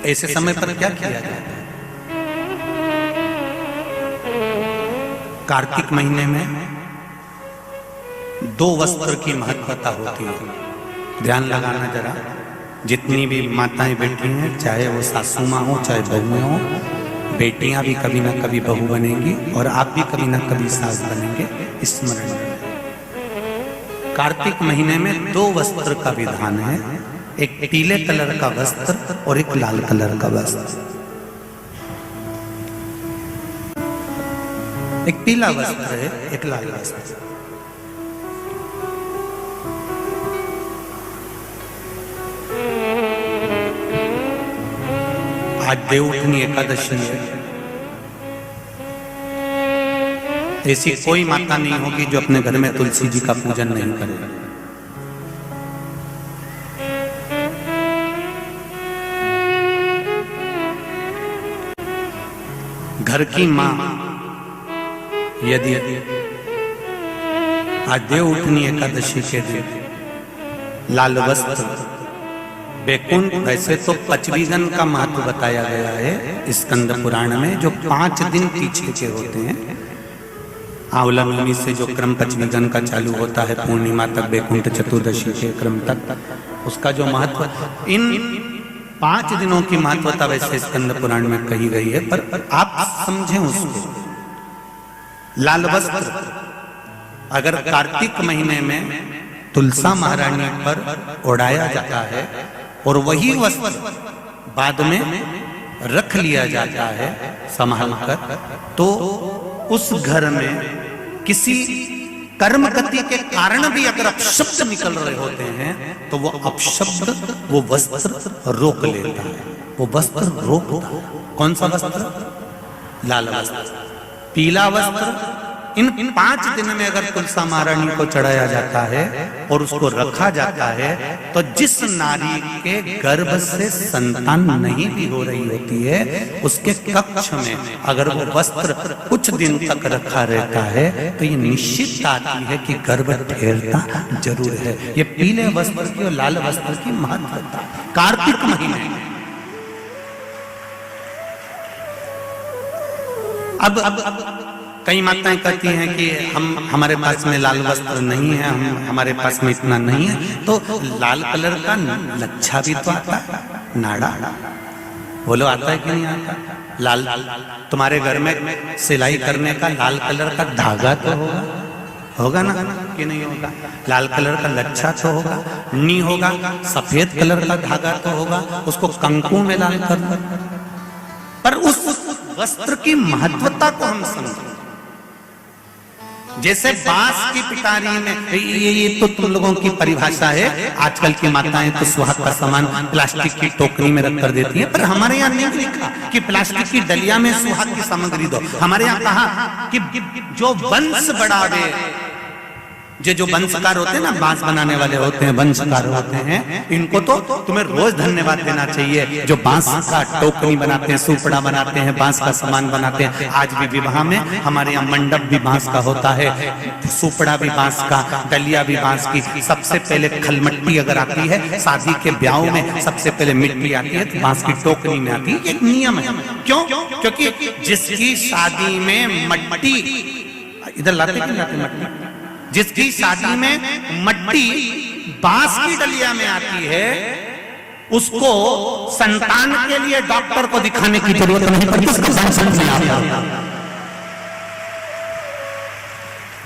ऐसे समय पर क्या किया जाता है? कार्तिक महीने में 2 वस्त्र की महत्वता होती है। ध्यान लगाना जरा, जितनी भी माताएं बैठी हैं, चाहे वो सासू माँ हो चाहे बहुएं हो, बेटियां भी कभी ना कभी बहू बनेंगी और आप भी कभी ना कभी सास बनेंगे, स्मरण रखें। कार्तिक महीने में 2 वस्त्र का विधान है, एक पीले कलर का वस्त्र और एक लाल कलर का वस्त्र। एक पीला वस्त्र है, एक लाल वस्त्र। आज देवउठनी एकादशी है। ऐसी कोई माता नहीं होगी जो अपने घर में तुलसी जी का पूजन नहीं करे। घर की मां यदि आज देवउठनी एकादशी के दिन लाल वस्त्र, बैकुंठ, वैसे तो पचवीगन का महत्व बताया गया है स्कंद पुराण में, जो 5 दिन पीछे के होते हैं। आंवला नवमी से जो क्रम पचवीगन का चालू होता है, पूर्णिमा तक, बैकुंठ चतुर्दशी के क्रम तक, उसका जो महत्व, इन 5 दिनों की महत्वता वैसे स्कंद पुराण में कही गई है, पर आप समझें उसको। लाल वस्त्र अगर कार्तिक महीने में तुलसा महारानी पर ओढ़ाया जाता है और वही वस्त्र बाद में रख लिया जाता है संभाल कर, तो उस घर में किसी कर्म गति के कारण भी अगर अपशब्द निकल रहे होते हैं तो वो अपशब्द वो वस्त्र रोक लेता है। वो वस्त्र रोकता है। कौन सा वस्त्र? लाल वस्त्र। पीला वस्त्र इन 5 दिन में अगर तुलसा महारानी को चढ़ाया जाता है और उसको रखा जाता है, तो जिस नारी के गर्भ से संतान नहीं भी हो रही होती है, उसके कक्ष में अगर वो वस्त्र कुछ दिन तक रखा रहता है तो ये निश्चित आती है कि गर्भ ठहरता जरूर है। ये पीले वस्त्र की और लाल वस्त्र की महत्वता कार्तिक महीने में। अब कई माताएं कहती हैं कि हमारे पास में लाल वस्त्र नहीं है, हमारे पास में इतना नहीं है, तो लाल कलर का लच्छा भी तो आता है, नाड़ा। बोलो आता है कि नहीं आता? लाल तुम्हारे घर में सिलाई करने का लाल कलर का धागा तो होगा, होगा ना कि नहीं होगा? लाल कलर का लच्छा तो होगा, नहीं होगा सफेद कलर का धागा तो होगा, उसको कंकु में लाल कर। पर उस वस्त्र की महत्वता को हम समझें। जैसे बांस की पिटारी में, ये तो तुम लोगों की परिभाषा है, आजकल की माताएं तो सुहाग का सामान प्लास्टिक की टोकरी में रख कर देती हैं, पर हमारे यहाँ नहीं लिखा कि प्लास्टिक की डलिया में सुहाग की सामग्री दो। हमारे यहाँ कहा कि जो वंश बढ़ावे, जो वंशकार होते हैं ना, बांस बनाने वाले होते हैं, वंशकार होते हैं, इनको तो तुम्हें रोज धन्यवाद देना चाहिए। जो बांस का टोकरी बनाते हैं, सुपड़ा बनाते हैं, बांस का सामान बनाते हैं। आज भी विवाह में हमारे यहाँ मंडप भी बांस का होता है, सुपड़ा भी बांस का, डलिया भी बांस की। सबसे पहले खलमट्टी अगर आती है, शादी के ब्याह में सबसे पहले मिट्टी आती है तो बांस की टोकरी में आती है। एक नियम है। क्यों? क्योंकि जिसकी शादी में मट्टी, इधर लाते मट्टी, जिसकी शादी में मट्टी बांस की डलिया में आती है, उसको संतान के लिए डॉक्टर को दिखाने की जरूरत नहीं पड़ती।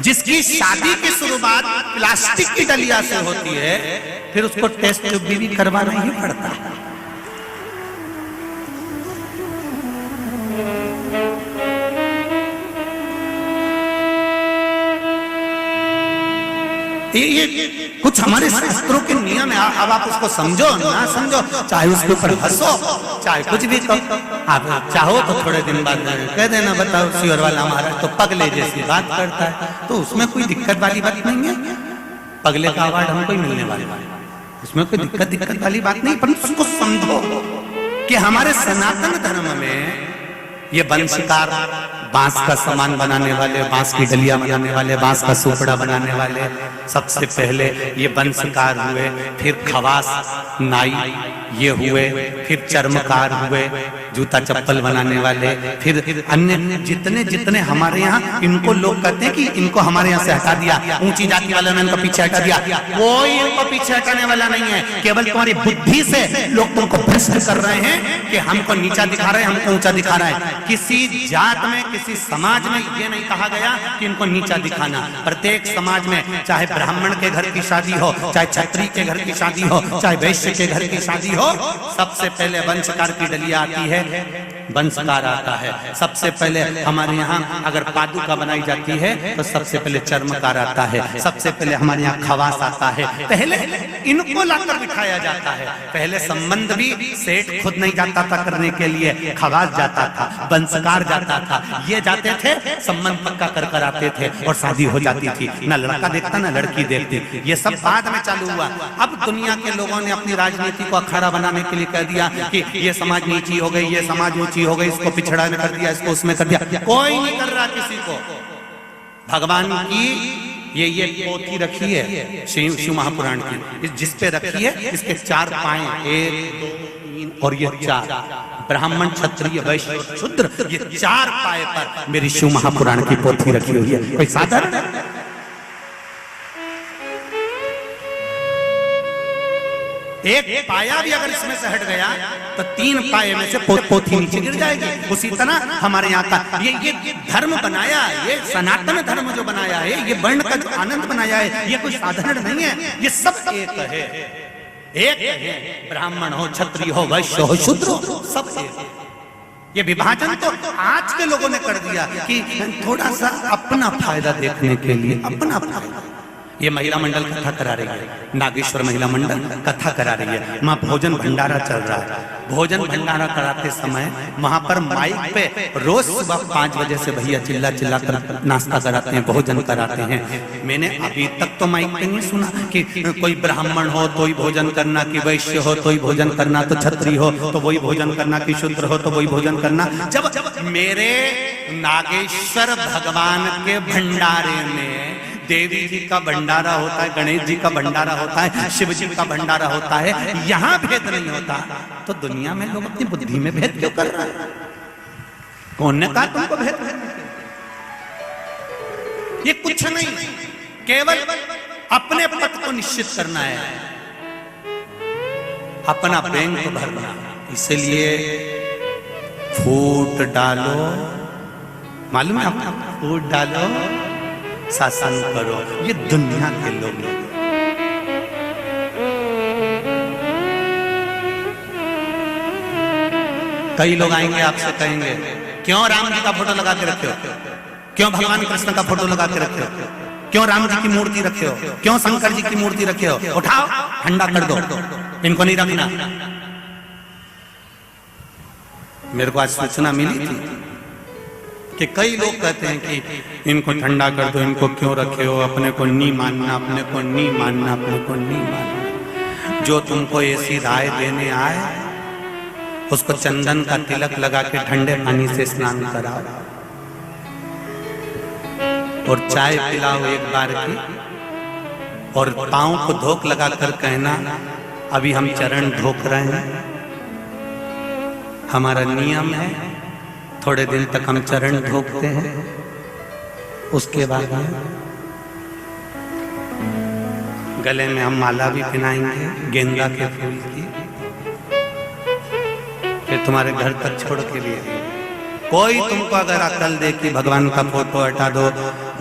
जिसकी शादी की शुरुआत प्लास्टिक की डलिया से होती है, फिर उसको टेस्ट ट्यूब भी करवाना ही पड़ता है। ये कुछ हमारे शास्त्रों के नियम है। अब आप उसको समझो ना समझो, चाहे उसके ऊपर हंसो, चाहे कुछ भी कहो, आप चाहो तो थोड़े दिन बाद कह देना, बताओ शिवर वाला महाराज तो पगले जैसी बात करता है, तो उसमें कोई दिक्कत वाली बात नहीं है। पगले का अवार्ड हमको ही मिलने वाला है, उसमें कोई दिक्कत वाली बात नहीं। पर उसको समझो कि हमारे सनातन धर्म में ये वंशकार बांस का सामान बनाने वाले, बांस की डलिया बनाने वाले, बांस का सुपड़ा बनाने वाले सबसे पहले ये वंशकार हुए, फिर खवास नाई ये हुए, फिर चर्मकार हुए, जूता चप्पल बनाने वाले, फिर अन्य जितने जितने हमारे यहाँ, इनको लोग कहते हैं कि इनको हमारे यहाँ से हटा दिया, ऊंची जाति वालों ने इनको पीछे हटा दिया। कोई इनको पीछे हटाने वाला नहीं है, केवल तुम्हारी बुद्धि से लोग तुमको भ्रष्ट कर रहे हैं कि हमको नीचा दिखा रहे हैं, हमको ऊंचा दिखा रहे हैं। किसी जात में, किसी समाज में ये नहीं कहा गया कि इनको नीचा दिखाना। प्रत्येक समाज में, चाहे ब्राह्मण के घर की शादी हो, चाहे क्षत्रिय के घर की शादी हो, चाहे वैश्य के घर की शादी हो, सबसे पहले वंशकार की डलिया आती है, वंशकार आता है। सबसे पहले हमारे यहाँ अगर पादुका बनाई जाती है तो सबसे पहले चर्मकार आता है, सबसे पहले हमारे यहाँ खवास आता है। पहले इनको लाकर बिठाया जाता है। पहले संबंध भी सेठ खुद नहीं जाता था करने के लिए, खवास जाता था, वंशकार जाता था, ये जाते थे, संबंध पक्का कर कर आते थे और शादी हो जाती थी। ना लड़का देखता ना लड़की देखती। ये सब बाद में चालू हुआ। अब दुनिया के लोगों ने अपनी राजनीति को अखाड़ा बनाने के लिए कह दिया कि ये समाज नीची हो गई, ये समाज ऊंची हो गई, इसको पिछड़ा में कर दिया, इसको उसमें कर दिया। कोई नहीं कर रहा किसी को। भगवान की ये पोथी रखी है शिव महापुराण की, जिस पे रखी है, इसके 4 पाए, 1 2 3 और ये 4, ब्राह्मण क्षत्रिय वैश्य शूद्र, ये 4 पाए पर मेरी शिव महापुराण की पोथी रखी हुई है। कोई साधारण है? एक पाया भी अगर इसमें से हट गया तो 3 पाए में से पोथी नीचे गिर जाएगी। उसी तरह हमारे यहाँ का ये धर्म बनाया, ये सनातन धर्म जो बनाया है, ये वर्ण का जो आनंद बनाया है, ये कोई साधारण नहीं है। ये सब एक है, एक है। ब्राह्मण हो, क्षत्रिय हो, वैश्य हो, शूद्र हो, सब एक। ये विभाजन तो आज के लोगों ने कर दिया कि थोड़ा सा अपना फायदा देखने के लिए, अपना फायदा। ये महिला मंडल कथा करा रही है, नागेश्वर महिला मंडल कथा करा रही है। वहाँ भोजन भंडारा चल रहा है। भोजन भंडारा कराते समय वहां पर माइक पे रोज सुबह 5 बजे से भैया चिल्ला चिल्ला कर नाश्ता कराते हैं, भोजन कराते हैं। मैंने अभी तक तो माइक पे नहीं सुना कि कोई ब्राह्मण हो तो ही भोजन करना, कि वैश्य हो तो ही भोजन करना, तो क्षत्रिय हो तो वही भोजन करना, कि शूद्र हो तो वही भोजन करना। जब मेरे नागेश्वर भगवान के भंडारे में देवी जी का भंडारा होता है, गणेश जी का भंडारा होता है, शिव जी का भंडारा होता है, यहाँ भेद नहीं होता, तो दुनिया में लोग अपनी बुद्धि में भेद क्यों कर रहे हैं? कौन ने कहा तुमको भेद? ये कुछ नहीं, केवल अपने पद को निश्चित करना है, अपना बैंक भरना। इसलिए फूट डालो, मालूम है आपको, फूट डालो, शासन करो। ये दुनिया के लोग। कई लोग आएंगे आपसे कहेंगे, क्यों राम जी का फोटो लगा के रखे हो, क्यों भगवान कृष्ण का फोटो लगा के रखे हो, क्यों राम जी की मूर्ति रखे हो, क्यों शंकर जी की मूर्ति रखे हो, उठाओ ठंडा कर दो, इनको नहीं रखना। मेरे को आज सूचना मिली थी कि कई लोग कहते हैं कि इनको ठंडा कर दो, इनको क्यों रखे हो, अपने को नहीं मानना, अपने को नहीं मानना, अपने को नहीं मानना। जो तुमको ऐसी राय देने आए उसको चंदन का तिलक लगा के ठंडे पानी से स्नान कराओ और चाय पिलाओ एक बार की, और पांव को धोक लगा कर कहना अभी हम चरण धोक रहे हैं, हमारा नियम है, थोड़े दिन तक हम चरण धोकते हैं, उसके बाद गले में हम माला भी पहनाएंगे गेंदा के फूल की, फिर तुम्हारे घर तक छोड़ के लिए। कोई तुमको अगर अकल दे कि भगवान का फोटो हटा दो,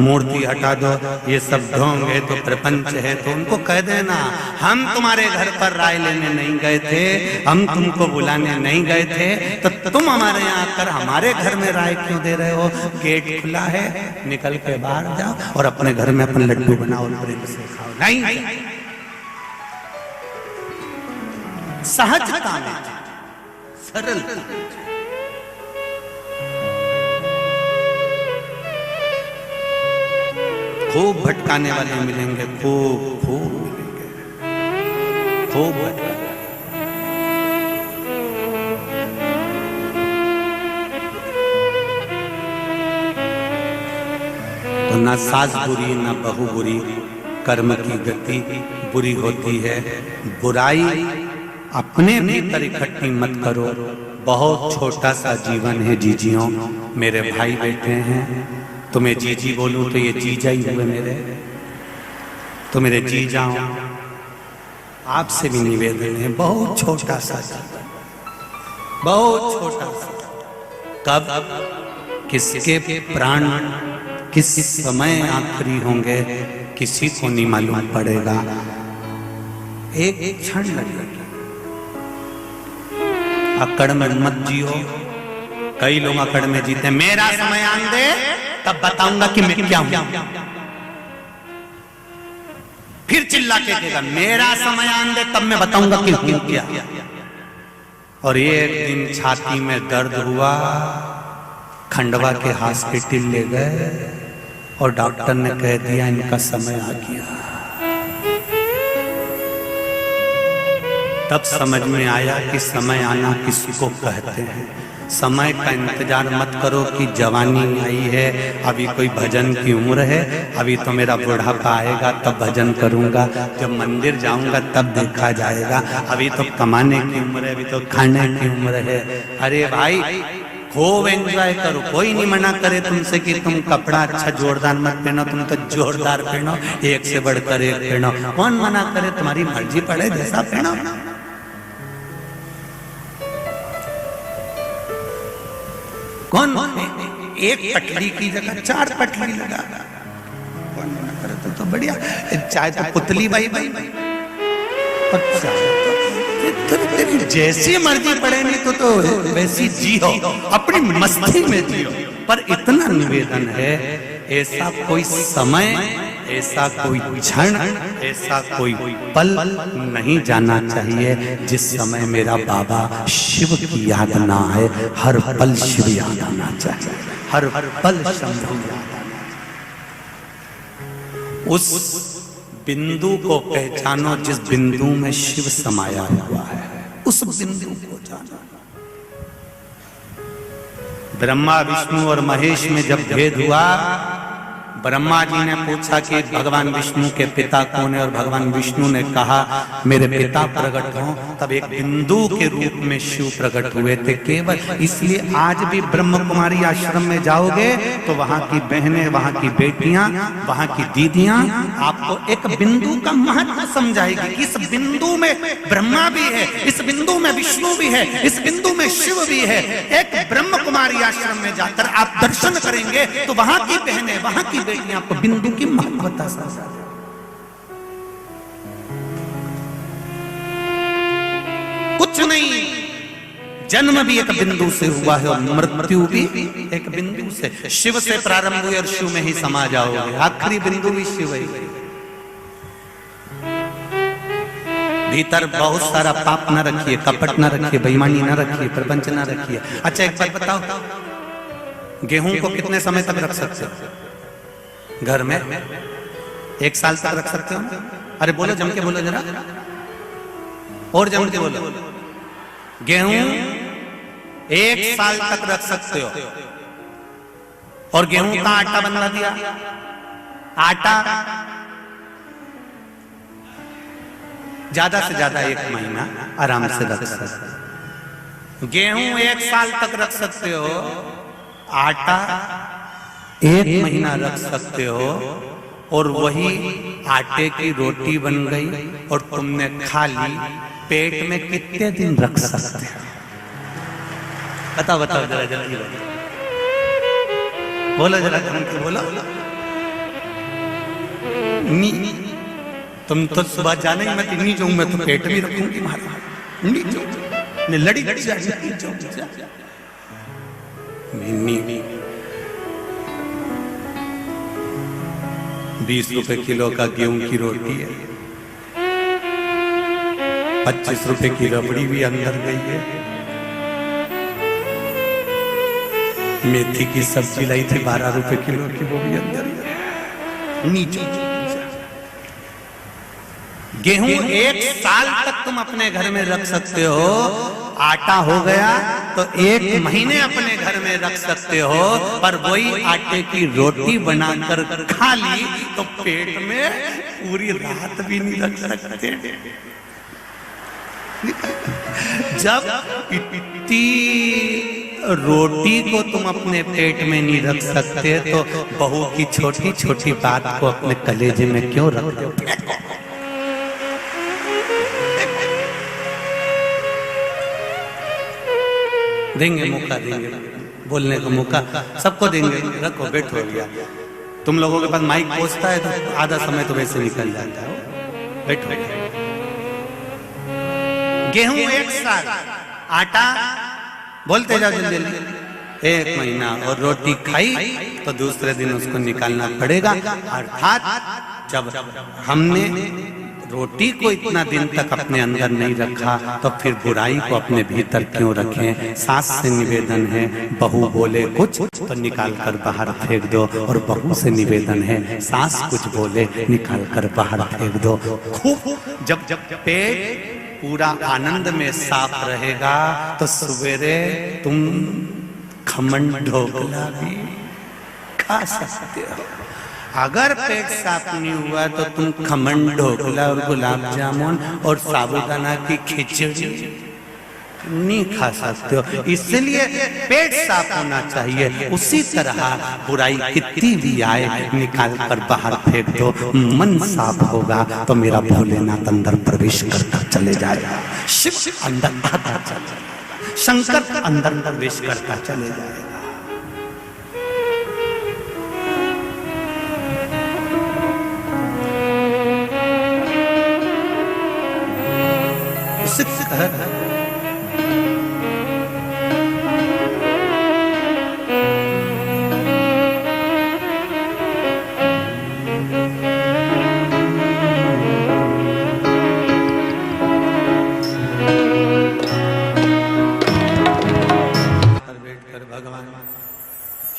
मूर्ति हटा दो, ये सब ढोंग है, तो प्रपंच है, तो उनको कह देना हम तुम्हारे घर पर राय लेने नहीं गए थे, हम तुमको बुलाने नहीं गए थे, तो तुम हमारे यहाँ आकर हमारे घर में राय क्यों दे रहे हो? गेट खुला है, निकल के बाहर जाओ और अपने घर में अपन लड्डू बनाओ, प्रेम से खाओ। नहीं, सहजता में, सरलता। खूब भटकाने वाले मिलेंगे, खूब मिलेंगे, खूब भटकाने। तो ना सास बुरी ना बहू बुरी, कर्म की गति बुरी होती है। बुराई अपने भीतर इकट्ठी मत करो। बहुत छोटा सा जीवन है जीजियों, मेरे भाई बैठे हैं, तुम्हें जीजी बोलूं तो ये जीजा ही हुए मेरे, तो मेरे जीजा हो। आपसे भी निवेदन है, बहुत छोटा सा जीवन, बहुत छोटा सा। कब किसके प्राण किस समय आखिरी होंगे किसी को नहीं मालूम पड़ेगा। एक क्षण लगेगा। अकड़ में मत जियो। कई लोग अकड़ में जीते, मेरा समय आन दे तब बताऊंगा कि मैं क्या हूं। फिर चिल्ला के देगा, मेरा समय आन दे तब मैं बताऊंगा कि हूं क्या। और एक दिन छाती में दर्द हुआ, खंडवा के हॉस्पिटल ले गए और डॉक्टर ने कह दिया इनका समय आ गया। तब समझ में आया कि समय आना किसको कहते हैं। समय का इंतजार मत करो कि जवानी आई है, अभी कोई भजन की उम्र है, अभी तो मेरा बुढ़ापा आएगा तब भजन करूंगा, जब मंदिर जाऊंगा तब देखा जाएगा, अभी तो कमाने की उम्र है, अभी तो खाने की उम्र है। अरे भाई खूब एंजॉय करो, कोई नहीं मना करे तुमसे कि तुम कपड़ा अच्छा जोरदार मत पहनो, तुम तो जोरदार पहनो, एक से बढ़कर एक पहनो। कौन मना करे, तुम्हारी मर्जी पड़े जैसा पहनो। कौन एक पटली की जगह 4 पटली लगा, कौन मना करे तो बढ़िया। चाहे तो पुतली बाई बाई, तेरी जैसी मर्जी पड़े नहीं तो वैसी जियो, अपनी मस्ती में जियो। पर इतना निवेदन है, ऐसा कोई समय, ऐसा कोई क्षण, ऐसा कोई पल नहीं जाना चाहिए जिस समय मेरा बाबा शिव की याद ना आए। हर पल शिव याद आना चाहिए, हर पल शंभु याद आना चाहिए। उस बिंदु को पहचानो जिस बिंदु में शिव समाया हुआ है, उस बिंदु को जानो। ब्रह्मा विष्णु और महेश में जब भेद हुआ, ब्रह्मा जी ने पूछा कि भगवान विष्णु के पिता कौन है, और भगवान विष्णु ने कहा मेरे पिता प्रकट हों। तब एक बिंदु के रूप में शिव प्रकट हुए थे केवल। इसलिए आज भी ब्रह्म कुमारी आश्रम में जाओगे तो वहां की बहनें, वहां की बेटियां, वहां की दीदियां आपको एक बिंदु का महत्व समझाएगी कि इस बिंदु में ब्रह्मा भी है, इस बिंदु में विष्णु भी है, इस बिंदु में शिव भी है। एक ब्रह्म कुमारी आश्रम में जाकर आप दर्शन करेंगे तो वहां की बहनें, वहां की आपको बिंदु की महत्वता समझा। कुछ नहीं, जन्म भी एक बिंदु से हुआ है और मृत्यु भी एक बिंदु से। शिव से प्रारंभ हुई और शिव में ही समा जाओगे, आखिरी बिंदु भी शिव है। भीतर बहुत सारा पाप न रखिए, कपट न रखिए, बेईमानी न रखिए, प्रपंच न रखिए। अच्छा एक बात बताओ, गेहूं को कितने समय तक रख सकते हो घर में? 1 साल तक रख सकते हो? अरे बोलो, जम के बोलो जरा, और जम के बोलो। गेहूं 1 साल तक रख सकते हो। और गेहूं का आटा बना दिया, आटा ज्यादा से ज्यादा 1 महीना आराम से रख सकते हो। गेहूं 1 साल तक रख सकते हो, आटा 1 महीना रख सकते हो। और वही आटे की रोटी बन गई और तुमने खा ली, पेट में कितने दिन रख सकते हो? बताओ बताओ जरा जल्दी बोलो, जरा जल्दी बोलो। तुम तो सुबह जाने ही, मैं इन्हीं जाऊं, मैं तो पेट भी रखूंगी लड़ी लड़ी ₹20 किलो का गेहूं की रोटी है, 25 रुपए की रबड़ी भी अंदर गई है, मेथी की सब्जी लाई थी 12 रुपए किलो की, वो भी अंदर है। नीचे गेहूं 1 साल तक तुम अपने घर में रख सकते हो, आटा हो गया तो 1 महीने अपने घर में रख सकते हो, पर वही आटे की रोटी बनाकर खा ली तो पेट में पूरी रात भी नहीं रख सकते। जब इतनी रोटी को तुम अपने पेट में नहीं रख सकते तो बहू की छोटी छोटी बात को अपने कलेजे में क्यों रखते हो? देंगे मौका, देंगे बोलने का मौका सबको देंगे। रखो, बैठो भैया। तुम लोगों के पास माइक पहुंचता है तो आधा समय तो वैसे निकल जाता है। बैठो। गेहूं 1 साल, आटा बोलते जाओ जल्दी जल्दी 1 महीना, और रोटी खाई तो दूसरे दिन उसको निकालना पड़ेगा। अर्थात जब हमने रोटी को इतना दिन तक अपने अंदर नहीं रखा तो फिर बुराई को अपने भीतर क्यों रखें? सास से निवेदन है, बहू बोले कुछ तो निकाल कर बाहर फेंक दो, और बहू से निवेदन है, सास कुछ बोले निकाल कर बाहर फेंक दो। खूब जब पेट पूरा आनंद में साफ रहेगा तो सवेरे तुम खमन ढोकला भी खा सकते हो। अगर पेट साफ नहीं हुआ तो तुम खमन ढोकला और गुलाब जामुन और साबूदाना की खिचड़ी नहीं खा सकते हो। इसलिए पेट साफ होना चाहिए। उसी तरह बुराई कितनी भी आए निकाल कर बाहर फेंक दो। मन साफ होगा तो मेरा भोलेनाथ अंदर प्रवेश करता चले जाएगा, शिव अंदर आता चले जाएगा, शंकर अंदर प्रवेश करता चले जाएगा।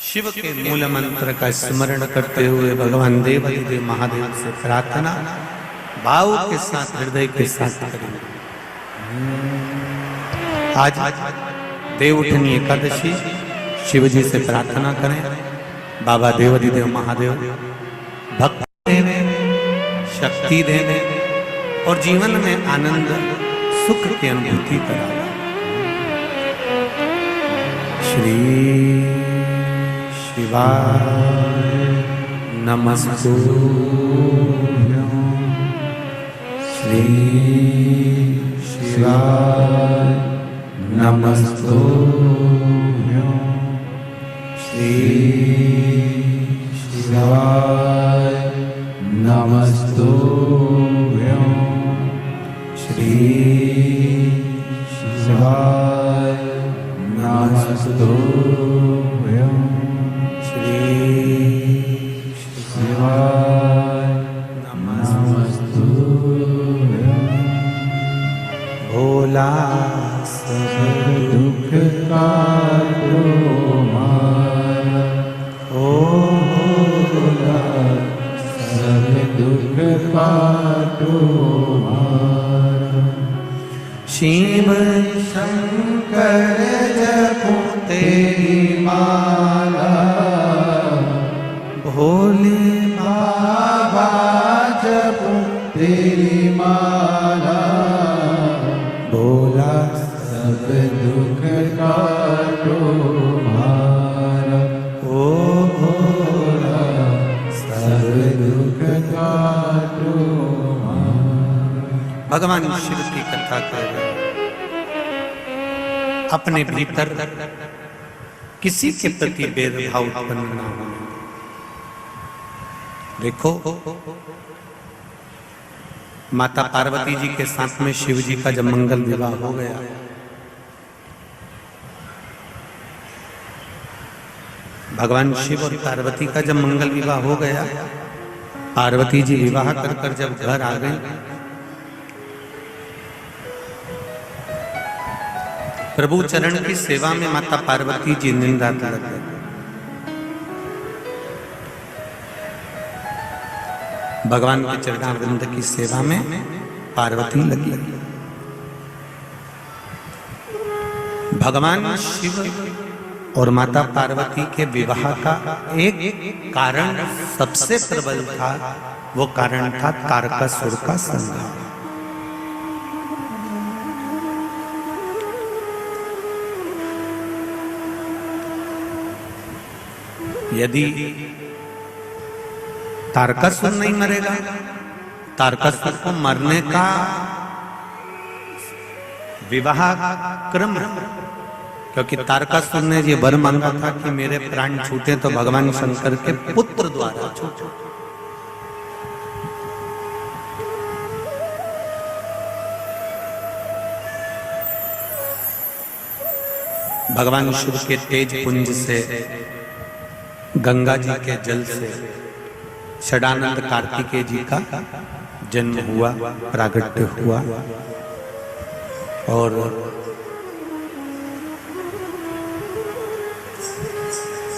शिव के मूल मंत्र का स्मरण करते हुए भगवान देवाधिदेव महादेव से प्रार्थना भाव के साथ, हृदय के साथ करें। आज देवउठनी एकादशी, शिव जी से प्रार्थना करें, बाबा देवाधिदेव महादेव भक्ति देवे, शक्ति देवे और जीवन में आनंद सुख की अनुभूति करावे। श्री शिवाय नमस्तुभ्यं, श्री शिवाय नमस्तुभ्यं, श्री शिवाय नमस्तुभ्यं, श्री शिवाय नमस्तुभ्यं, शिवाय नमस्तुभ्यं। भोला सब दुख काटो मारा, ओ भोला सब दुख काटो मारा। शिव शंकर जपो तेरी माला, भोले बाबा जपो तेरी माला। भोला सब दुख काटो मारा, ओ भोला सब दुख काटो मारा। भगवान शिव की कथा कर रहे, अपने भीतर किसी के प्रति भेदभाव उत्पन्न न हो। देखो, माता पार्वती जी के साथ में शिव जी का जब मंगल विवाह हो गया, भगवान शिव और पार्वती का जब मंगल विवाह हो गया, पार्वती जी विवाह कर कर जब घर आ गई, प्रभु चरण की सेवा में माता पार्वती जी निंदा लग गई। भगवान के चरणारविंद की सेवा में पार्वती लगी। भगवान शिव और माता पार्वती के विवाह का एक कारण सबसे प्रबल था, वो कारण था तारकासुर का संहार। यदि तारकासुर नहीं मरेगा, तारकासुर को मरने का विवाह क्रम, क्योंकि तारकासुर ने ये वर मांगा था कि मेरे प्राण छूटे तो भगवान शंकर के पुत्र द्वारा छूटे। भगवान शिव के तेज पुंज से, गंगा जी के जल से षडानंद कार्तिकेय जी का जन्म हुआ, प्रागट्य हुआ। और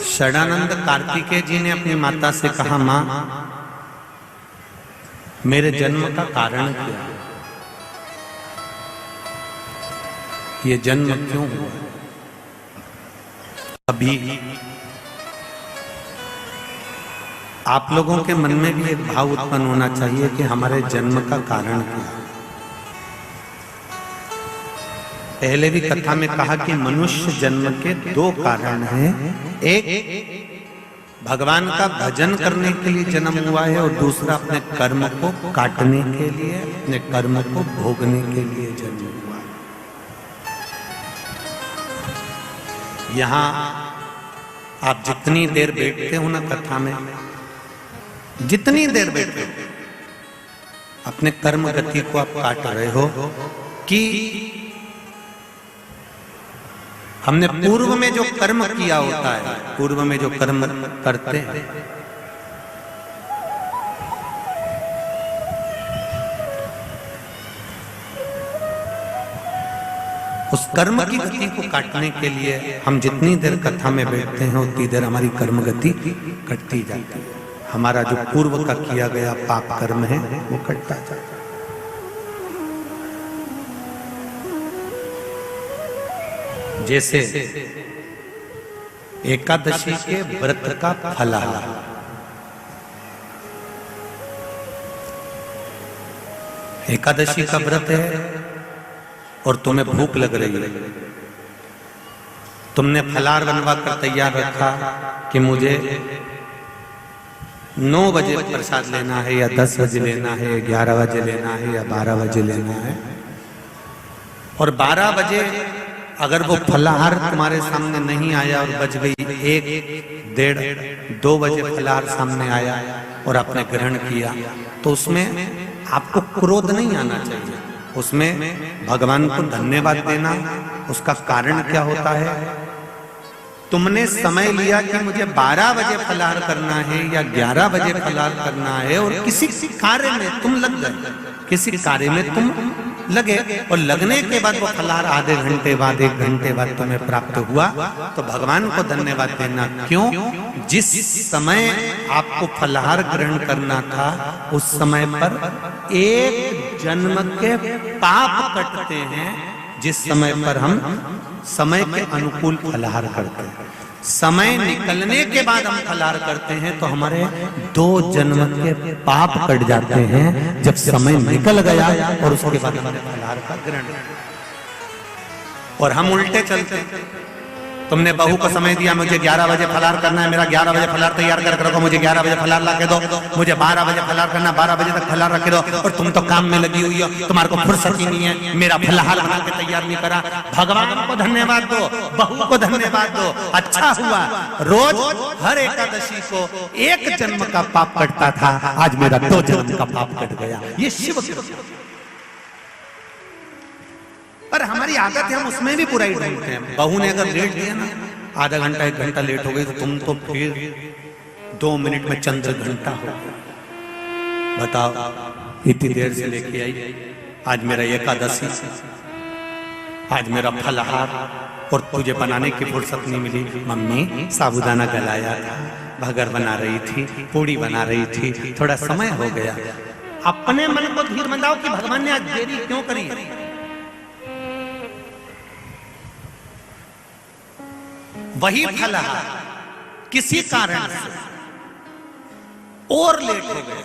षडानंद कार्तिकेय जी ने अपनी माता से कहा, मां मेरे जन्म का कारण क्या है, ये जन्म क्यों हुआ। अभी आप लोगों के मन में भी एक भाव उत्पन्न होना चाहिए कि हमारे जन्म का कारण क्या है। पहले भी कथा में कहा कि मनुष्य जन्म के दो कारण हैं, एक भगवान का भजन करने के लिए जन्म हुआ है और दूसरा अपने कर्म को काटने के लिए, अपने कर्म को भोगने के लिए जन्म हुआ है। यहां आप जितनी देर बैठते हो ना कथा में, जितनी देर बैठते हो, अपने कर्म गति को आप काट रहे हो कि हमने पूर्व में जो कर्म किया होता है, पूर्व में जो कर्म करते हैं, उस कर्म की गति को काटने के लिए हम जितनी देर कथा में बैठते हैं उतनी देर हमारी कर्म गति कटती जाती है। हमारा जो पूर्व का किया गया पाप कर्म है वो कटता जाता है। जैसे एकादशी के व्रत का फलाहार, एकादशी का व्रत है और तुम्हें भूख लग रही है, तुमने फलाहार बनवा कर तैयार रखा कि मुझे 9 बजे प्रसाद लेना है या 10 बजे लेना है, 11 बजे लेना है या 12 बजे लेना है। और 12 बजे अगर वो फलाहार तुम्हारे सामने नहीं आया और बज गई 1, 1:30, 2 बजे फलाहार सामने आया और आपने ग्रहण किया, तो उसमें आपको क्रोध नहीं आना चाहिए। उसमें भगवान को धन्यवाद देना, उसका कारण क्या होता है, तुमने समय लिया कि मुझे 12 बजे फलाहार करना है या 11 बजे फलाहार करना है, और किसी कार्य में तुम लग गए, किसी कार्य में तुम लगे, और लगने के बाद वो फलाहार आधे घंटे बाद, 1 घंटे बाद तुम्हें प्राप्त हुआ, तो भगवान को धन्यवाद देना। क्यों? जिस समय आपको फलाहार ग्रहण करना था उस समय पर एक जन्म के पाप कटते हैं, जिस समय पर हम समय के अनुकूल फलाहार करते हैं। समय निकलने के बाद हम फलाहार करते हैं तो हमारे 2 जन्म के पाप कट जाते हैं, जब समय निकल गया और उसके बाद हमने फलाहार का ग्रहण। और हम उल्टे चलते, तुमने बहू को समय दिया मुझे 11 बजे फलाहार करना है, मेरा 11 बजे फलाहार तैयार कर रखो, मुझे 11 बजे फलाहार ला के दो, मुझे 12 बजे फलाहार करना, 12 बजे तक फलाहार रख दो, और तुम तो काम में लगी हुई हो, तुम्हारे को फुर्सत ही नहीं है, मेरा फलाहार बना के तैयार नहीं करा। भगवान को धन्यवाद दो, बहू को धन्यवाद दो, अच्छा हुआ रोज हर एकादशी को 1 जन्म का पाप कटता था, आज मेरा 2 जन्म का पाप कट गया। ये शिव पर हमारी आदत है, हम उसमें भी बुराई ढूंढते हैं। बहू ने अगर लेट दिया ना, आधा घंटा 1 घंटा लेट हो गई, तो तुम तो फिर 2 मिनट में चंद्र घंटा हो गया। बताओ, इतनी देर से लेके आई, आज मेरा एकादशी, आज मेरा फलाहार, और तुझे बनाने की फुर्सत नहीं मिली। मम्मी साबूदाना गलाया था, भगर बना रही थी, पूड़ी बना रही थी, थोड़ा समय हो गया। अपने मन को धीर मंदाओ कि भगवान ने आज देरी क्यों करी। वही फलाहार किसी कारण से और लेट हो गए,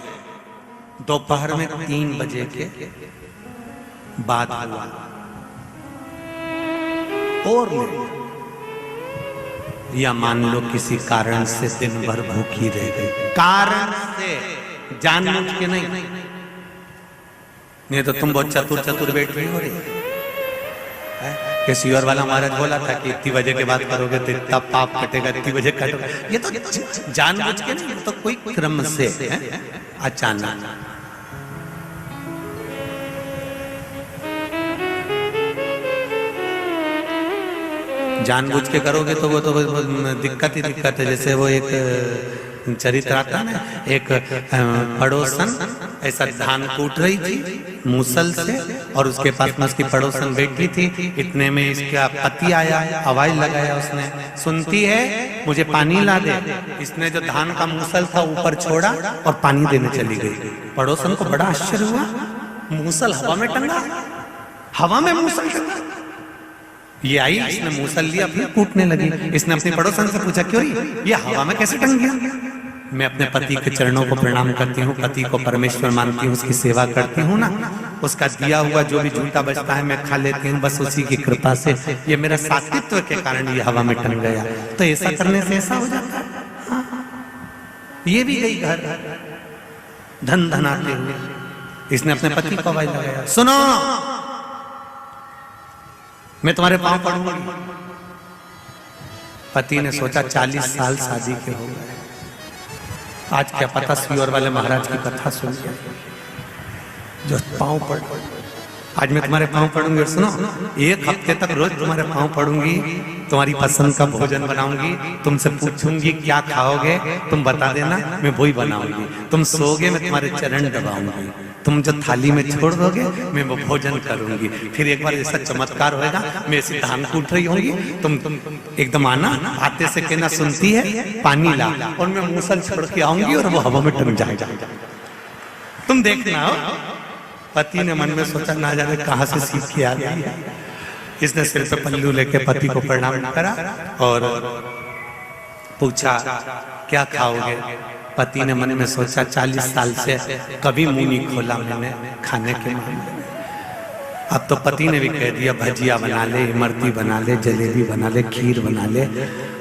दोपहर में 3 बजे के बाद हुआ और लेट, या मान लो किसी कारण से दिन भर भूखी रह गई, कारण से, जानबूझ के नहीं तो तुम बहुत चतुर बैठ रही हो रही है। सीवर वाला महाराज बोला था कि इतनी बजे के बाद करोगे तो इतना पाप कटेगा, इतनी बजे कटोगे। ये तो जानबूझ के नहीं, तो कोई क्रम से अचानक। जानबूझ के करोगे तो वो तो दिक्कत ही दिक्कत है। जैसे वो एक चरित्र आता है ना, एक पड़ोसन ऐसा धान कूट रही थी मूसल से, और उसके पास में उसकी पड़ोसन बैठी थी। इतने में इसका पति आया, आवाज लगाया उसने, सुनती है मुझे पानी ला दे। इसने जो धान का मूसल था ऊपर छोड़ा और पानी देने चली गई। पड़ोसन को बड़ा आश्चर्य हुआ, मूसल हवा में टंगा, हवा में मूसल टंगा। ये आई, इसने मूसल लिया, फिर कूटने लगी। इसने अपनी पड़ोसन से पूछा, क्यों ये हवा में कैसे टंग गया? मैं अपने पति के चरणों को प्रणाम करती हूँ, पति को परमेश्वर मानती हूँ, उसकी सेवा करती हूँ ना, उसका दिया हुआ जो भी झूठा बचता है मैं खा लेती हूँ, बस उसी की कृपा से ये मेरा सात्वित्व के कारण ये हवा में टंग गया। तो ऐसा करने से ऐसा हो जाता है। ये भी गई घर धन धनाते हुए, इसने अपने पति को आवाज लगाया, सुनो मैं तुम्हारे पांव पड़ूंगी। पति ने सोचा 40 साल शादी के हो गए, आज क्या पता सीवर वाले महाराज की कथा सुन के जो पांव पड़, आज मैं तुम्हारे पांव पड़ूंगी। और सुनो, 1 हफ्ते तक रोज तुम्हारे पांव पड़ूंगी, तुम्हारी पसंद का भोजन बनाऊंगी, तुमसे पूछूंगी क्या खाओगे, तुम बता देना, मैं वही बनाऊंगी। तुम सोओगे मैं तुम्हारे चरण दबाऊंगी, तुम जो थाली में छोड़ दोगे मैं वो भोजन करूंगी। फिर एक बार ऐसा चमत्कार होएगा, मैं ऐसी धान कूट रही होंगी, तुम एकदम आना, आते से कहना सुनती है पानी ला, और मैं मूसल छोड़ के आऊंगी और वो हवा में टंग जाएगा, तुम देखना। पति ने मन में सोचा ना जाने कहां से सीख के आ गया। इसने सिर पे पल्लू लेके पति को प्रणाम करा और पूछा क्या खाओगे। पति ने मन में सोचा 40 साल से कभी मुंह नहीं खोला मैंने खाने के मामले में। अब तो पति ने भी कह दिया भजिया बना ले, इमरती बना ले, जलेबी बना ले, खीर बना ले,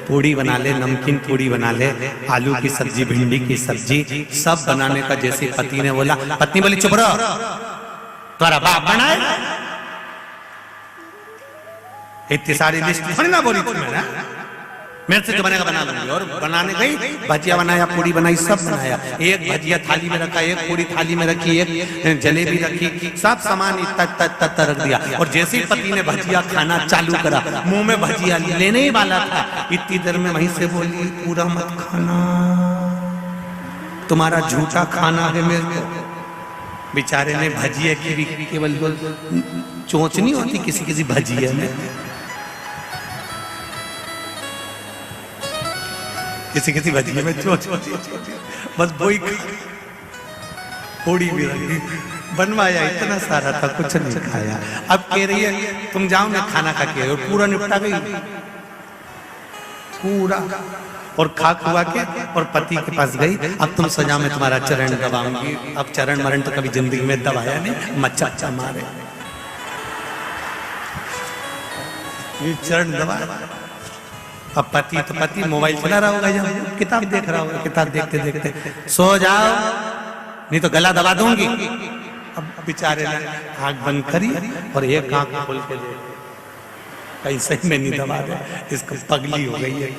पूड़ी बना ले, नमकीन पूड़ी बना ले, आलू की सब्जी, भिंडी की सब्जी, सब बनाने का। जैसे पति ने बोला, पत्नी बोली चुप रहो, तुम्हारा बाप बनाए। इतनी सारी लिस्ट थोड़ी ना बोली थी मैंने, मेरे से जो बनेगा बना लूंगी। और बनाने गई, भजिया बनाया, पूड़ी बनाई, सब बनाया। एक भजिया थाली में रखा, एक पूड़ी थाली में रखी, एक जलेबी रखी, सब सामान इतना रख दिया। और जैसे ही पति ने भजिया खाना चालू करा, मुंह में भजिया लेने ही वाला था, इतनी देर में वहीं से बोली पूरा मत खाना, तुम्हारा झूठा खाना है मेरे को। बेचारे ने भजिया की भी केवल चोंच नहीं होती किसी किसी भजिया में, किसी किसी भजिया में चोंच होती, बस वही पूड़ी भी रखी, बनवाया, इतना सारा था, कुछ नहीं खाया। अब कह रही है तुम जाओ मैं खाना खा के, और पूरा निपटा गई पूरा, और खा खुआ के और पति के पास गई। अब तुम सजा में तुम्हारा चरण दबाऊंगी। अब चरण मरण तो कभी जिंदगी में दबाया नहीं, मच्चा मारे ये चरण दबाया। अब पति तो पति मोबाइल चला रहा होगा, जब किताब देख रहा होगा, किताब देखते देखते सो जाओ नहीं तो गला दबा दूंगी। अब बेचारे ने आंख बंद करी और एक आंख खोल के दे, कहीं सही में नहीं दबा दे, इसको पगली हो गई है।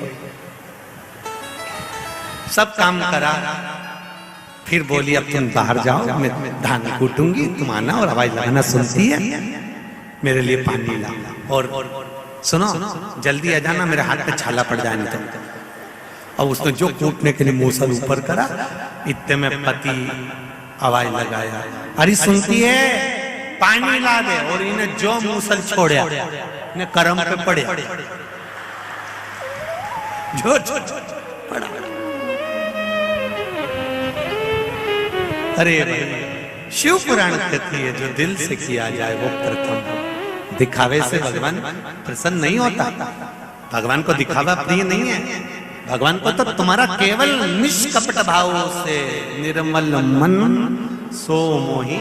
सब काम करा, फिर बोली अब तुम बाहर जाओ, मैं धान कूटूंगी, तुम आना और आवाज लगाना, सुनती है मेरे लिए पानी ला, और सुनो जल्दी आ जाना, मेरे हाथ पे छाला पड़ जाए नहीं तो। और उसने जो कूटने के लिए मूसल ऊपर करा, इतने में पति आवाज लगाया, अरे सुनती है पानी ला दे। और इन्हें जो मूसल छोड़ा इन्हें करम पे पड़े, जो पड़ा। अरे भाई शिव पुराण कहती है जो दिल से किया जाए वो प्रथम। दिखावे से भगवान प्रसन्न नहीं होता, भगवान को दिखावा प्रिय नहीं है। भगवान को तो तुम्हारा केवल निष्कपट भाव से निर्मल मन सो मोहि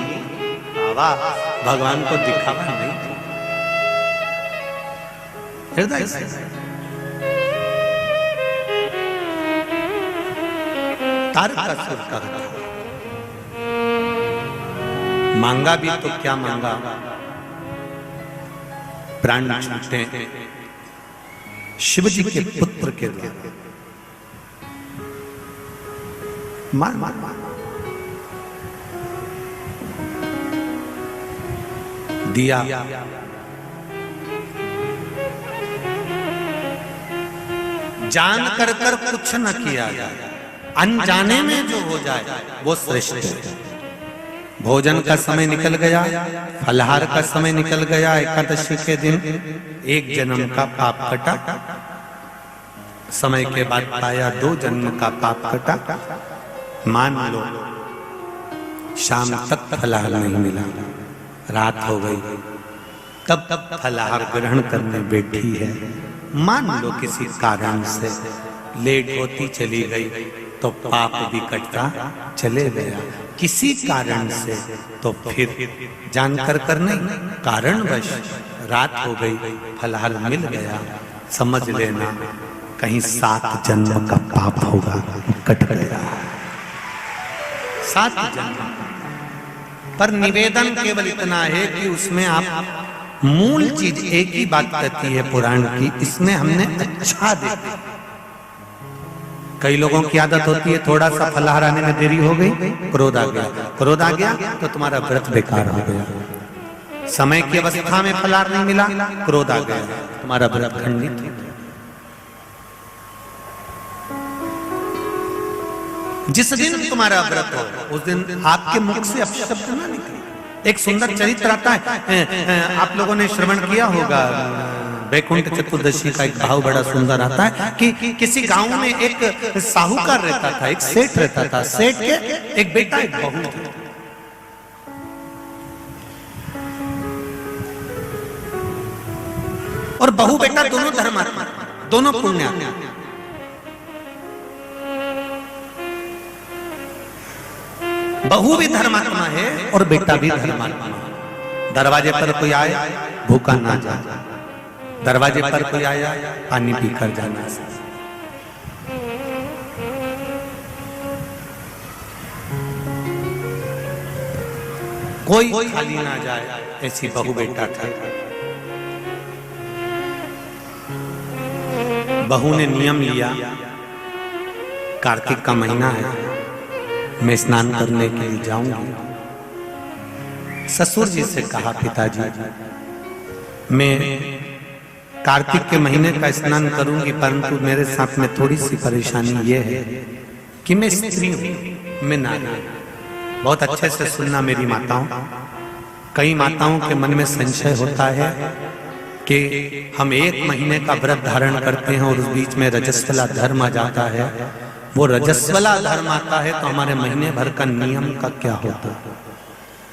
भावा। भगवान को दिखावा नहीं, हृदय से। तारकासुर का मांगा भी तो क्या मांगा, प्राण छूटे शिव जी के पुत्र के द्वारा। मान मान मान दिया, जान कर कुछ न किया जाए, अनजाने में जो हो जाए वो श्रेष्ठ है। भोजन का समय निकल गया, फलहार का समय निकल गया, एकादशी के दिन एक जन्म का पाप कटा, समय के बाद पाया 2 जन्म का पाप कटा। मान लो शाम तक फलहार नहीं मिला, रात हो गई, तब फलहार ग्रहण करने बैठी है। मान लो किसी कारण से लेट होती चली गई तो पाप भी कटता चले गया, किसी कारण से तो फिर जानकर नहीं, कारणवश रात हो गई, फलहार मिल गया, समझ लेना कहीं 7 जन्म का पाप होगा, कट गया 7 जन्म। पर निवेदन केवल इतना है कि उसमें आप मूल चीज एक ही बात कहती है पुराण की, इसमें हमने अच्छा देखा। कई लोगों की आदत होती है थोड़ा सा फलहार आने में देरी हो गई, क्रोध आ गया, क्रोध आ गया तो तुम्हारा व्रत बेकार हो गया। समय की अवस्था में फलहार नहीं मिला, क्रोध आ गया, तुम्हारा व्रत खंडित हो गया। जिस दिन तुम्हारा व्रत हो उस दिन आपके मुख से अपशब्द ना निकले। एक सुंदर चरित्र आता है, आप लोगों ने श्रवण किया होगा, वैकुंठ चतुर्दशी का एक भाव बड़ा सुंदर आता है कि किसी गांव में एक साहूकार रहता था, एक सेठ रहता था, सेठ के एक बेटा एक बहू था। और बहू बेटा दोनों धर्मात्मा, दोनों पुण्यात्मा। बहू भी धर्मात्मा है और बेटा भी धर्मात्मा। दरवाजे पर कोई आए भूखा ना जाए, दरवाजे पर कोई आया पानी पीकर जाना। कोई खाली ना जाए, ऐसी बहू बेटा था। बहू ने नियम लिया, कार्तिक का महीना है, मैं स्नान करने के लिए जाऊंगी। ससुर जी से कहा, पिताजी मैं कार्तिक के महीने का स्नान करूंगी, परंतु मेरे साथ में थोड़ी सी परेशानी ये है कि मैं स्त्री हूं, मैं नारी। बहुत अच्छे से सुनना मेरी माताओं, कई माताओं के मन में संशय होता है कि हम 1 महीने का व्रत धारण करते हैं और उस बीच में रजस्वला धर्म आ जाता है। वो रजस्वला धर्म आता है तो हमारे महीने भर का नियम का क्या होता है।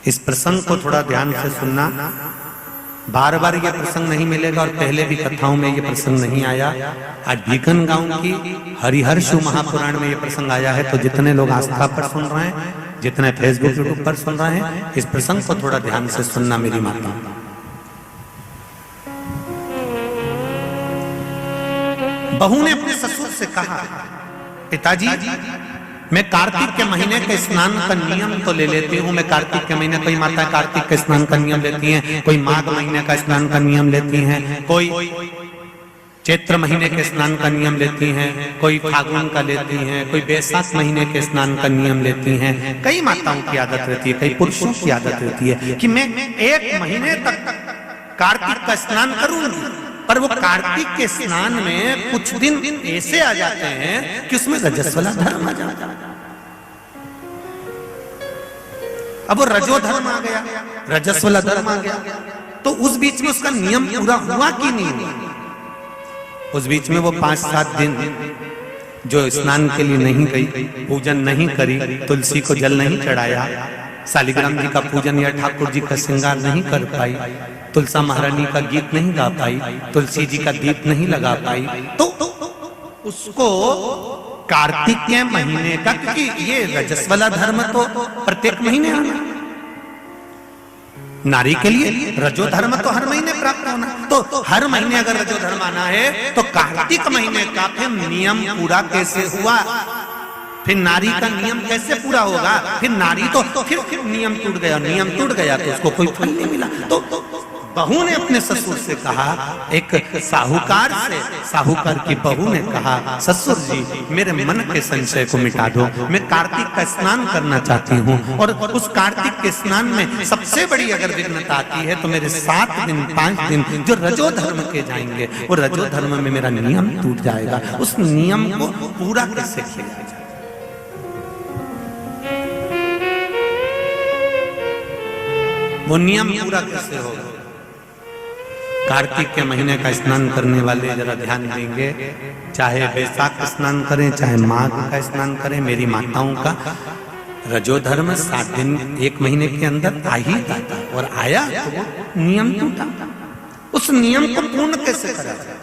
इस प्रसंग को थोड़ा ध्यान से सुनना, बार बार ये प्रसंग नहीं मिलेगा और पहले भी कथाओं में ये प्रसंग नहीं आया। आज भीखन गांव की हरिहर शिव महापुराण में ये प्रसंग आया है। तो जितने लोग आस्था पर सुन रहे हैं, जितने फेसबुक यूट्यूब पर सुन रहे हैं, इस प्रसंग को थोड़ा ध्यान से सुनना मेरी माता। बहू ने अपने ससुर से कहा, पिताजी मैं कार्तिक के महीने के स्नान का नियम तो ले लेती हूँ। मैं कार्तिक के महीने, कोई माता कार्तिक के स्नान का नियम लेती हैं, कोई माघ महीने का स्नान का नियम लेती हैं, कोई चैत्र महीने के स्नान का नियम लेती हैं, कोई फागुन का लेती हैं, कोई बैसाख महीने के स्नान का नियम लेती हैं। कई माताओं की आदत रहती है, कई पुरुषों की आदत रहती है कि मैं 1 महीने तक कार्तिक का स्नान करूंगी। पर वो कार्तिक के स्नान में कुछ दिन ऐसे आ जाते हैं कि उसमें रजस्वला धर्म आ जाता है। अब वो रजो धर्म आ गया, रजस्वला धर्म आ गया, तो उस बीच में उसका नियम पूरा हुआ कि नहीं हुआ। उस बीच में वो 5-7 दिन जो स्नान के लिए नहीं गई, पूजन नहीं करी, तुलसी को जल नहीं चढ़ाया, शालिग्राम जी का पूजन या ठाकुर जी का श्रृंगार नहीं कर पाई, तुलसा महारानी का गीत नहीं गा पाई, तुलसी जी का दीप नहीं लगा पाई, तो उसको कार्तिक के महीने का, क्योंकि ये रजस वाला धर्म तो प्रत्येक महीने आना, नारी के लिए रजो धर्म तो हर महीने प्राप्त होना, तो हर महीने अगर रजो धर्म आना है तो कार्तिक महीने का फिर नियम पूरा कैसे हुआ? फिर नारी का नियम कैसे पूरा होगा? फिर नारी तो फिर नियम टूट गया, नियम टूट गया तो उसको कोई फल नहीं मिला। तो बहू ने अपने ससुर से कहा, एक साहूकार से, साहूकार की बहू ने कहा, ससुर जी मेरे मन के संशय को मिटा दो, मैं कार्तिक का स्नान करना चाहती हूँ, और उस कार्तिक के स्नान में सबसे बड़ी अगर विघ्नता आती है तो मेरे 7 दिन 5 दिन जो रजो धर्म के जाएंगे, वो रजो धर्म में मेरा नियम टूट जाएगा, उस नियम को पूरा कैसे किया जाए? वो नियम पूरा कैसे होगा? कार्तिक के महीने का स्नान करने वाले जरा ध्यान देंगे, चाहे वैशाख स्नान करें, चाहे माघ का स्नान करें, मेरी माताओं का रजो धर्म 7 दिन 1 महीने के अंदर आ ही जाता, और आया तो वो नियम टूटा। उस नियम को पूर्ण कैसे करा जाए?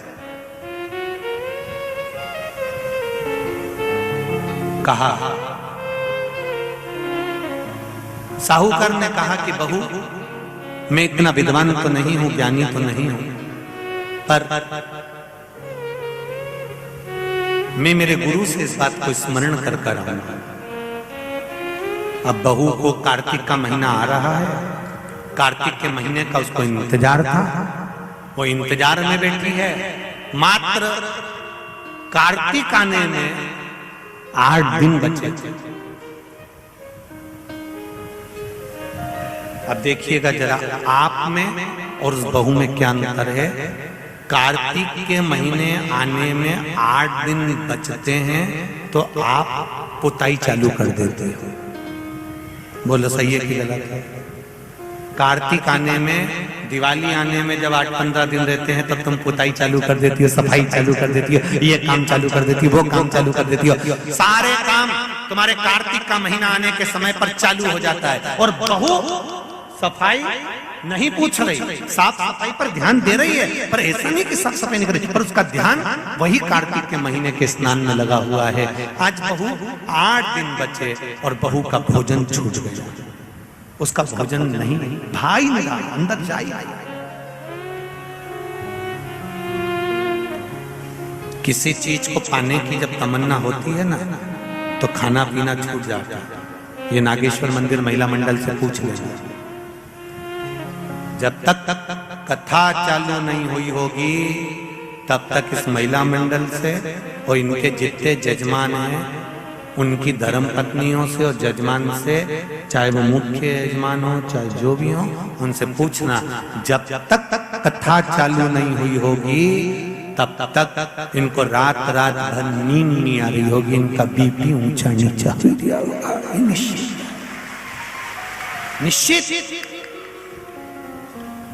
कहा, साहूकार ने कहा कि बहू मैं इतना विद्वान तो नहीं हूं, ज्ञानी तो नहीं हूं, पर मैं मेरे गुरु से इस बात को स्मरण कर कर आऊंगा। अब बहू को कार्तिक का महीना आ रहा है, कार्तिक के महीने का उसको इंतजार था, वो इंतजार में बैठी है। मात्र कार्तिक आने में 8 दिन बचे। अब देखिएगा जरा, आप में और उस बहू में क्या अंतर है। कार्तिक के महीने आने में 8 दिन बचते हैं तो आप पुताई चालू कर देते हो। बोलो सही है कि गलत है? कार्तिक आने में, दिवाली आने में जब 8-15 दिन रहते हैं तब तुम पुताई चालू कर देती हो, सफाई चालू कर देती हो, ये काम चालू कर देती हो, वो काम चालू कर देती हो, सारे काम तुम्हारे कार्तिक का महीना आने के समय पर चालू हो जाता है। और बहू सफाई नहीं पूछ रही, साफ सफाई पर ध्यान दे रही है, पर ऐसा नहीं कि साफ सफाई नहीं कर रही, पर उसका ध्यान वही कार्तिक के महीने के स्नान में लगा हुआ है। आज बहू 8 दिन बचे और बहू का भोजन छूट गया, उसका भोजन नहीं, भाई नहीं अंदर जाए। किसी चीज को पाने की जब तमन्ना होती है ना, तो खाना पीना छूट जाता है। ये नागेश्वर मंदिर महिला मंडल से पूछ लेना। जब तक कथा चालू नहीं हुई होगी तब तक इस महिला मंडल से और इनके जितने जजमान हैं उनकी धर्म पत्नियों से और जजमान से, चाहे वो मुख्य यजमान हो चाहे जो भी हो, उनसे पूछना, जब तक कथा चालू नहीं हुई होगी तब तक इनको रात भर नींद नहीं आ रही होगी, इनका बीपी ऊंचा नीचा हो गया होगा, निश्चित।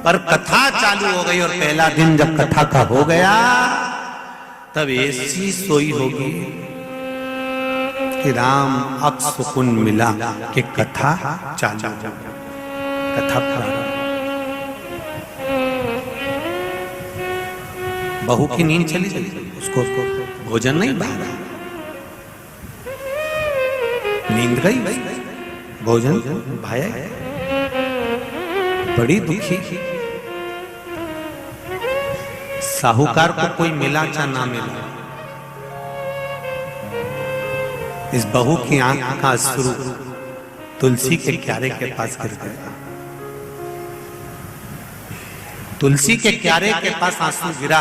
पर कथा चालू हो गई और पहला दिन जब कथा का हो गया तब ऐसी सोई होगी कि राम अब सुकून मिला कि कथा चालू, कथा प्रारंभ। बहू की नींद चली गई, उसको भोजन नहीं भागा, नींद गई, भोजन भाया, बड़ी दुखी। साहूकार को कोई मिला चाहे ना मिला, इस बहू की आंख का अश्रु तुलसी के क्यारे के पास गिर गया। तुलसी के क्यारे के पास आंसू गिरा,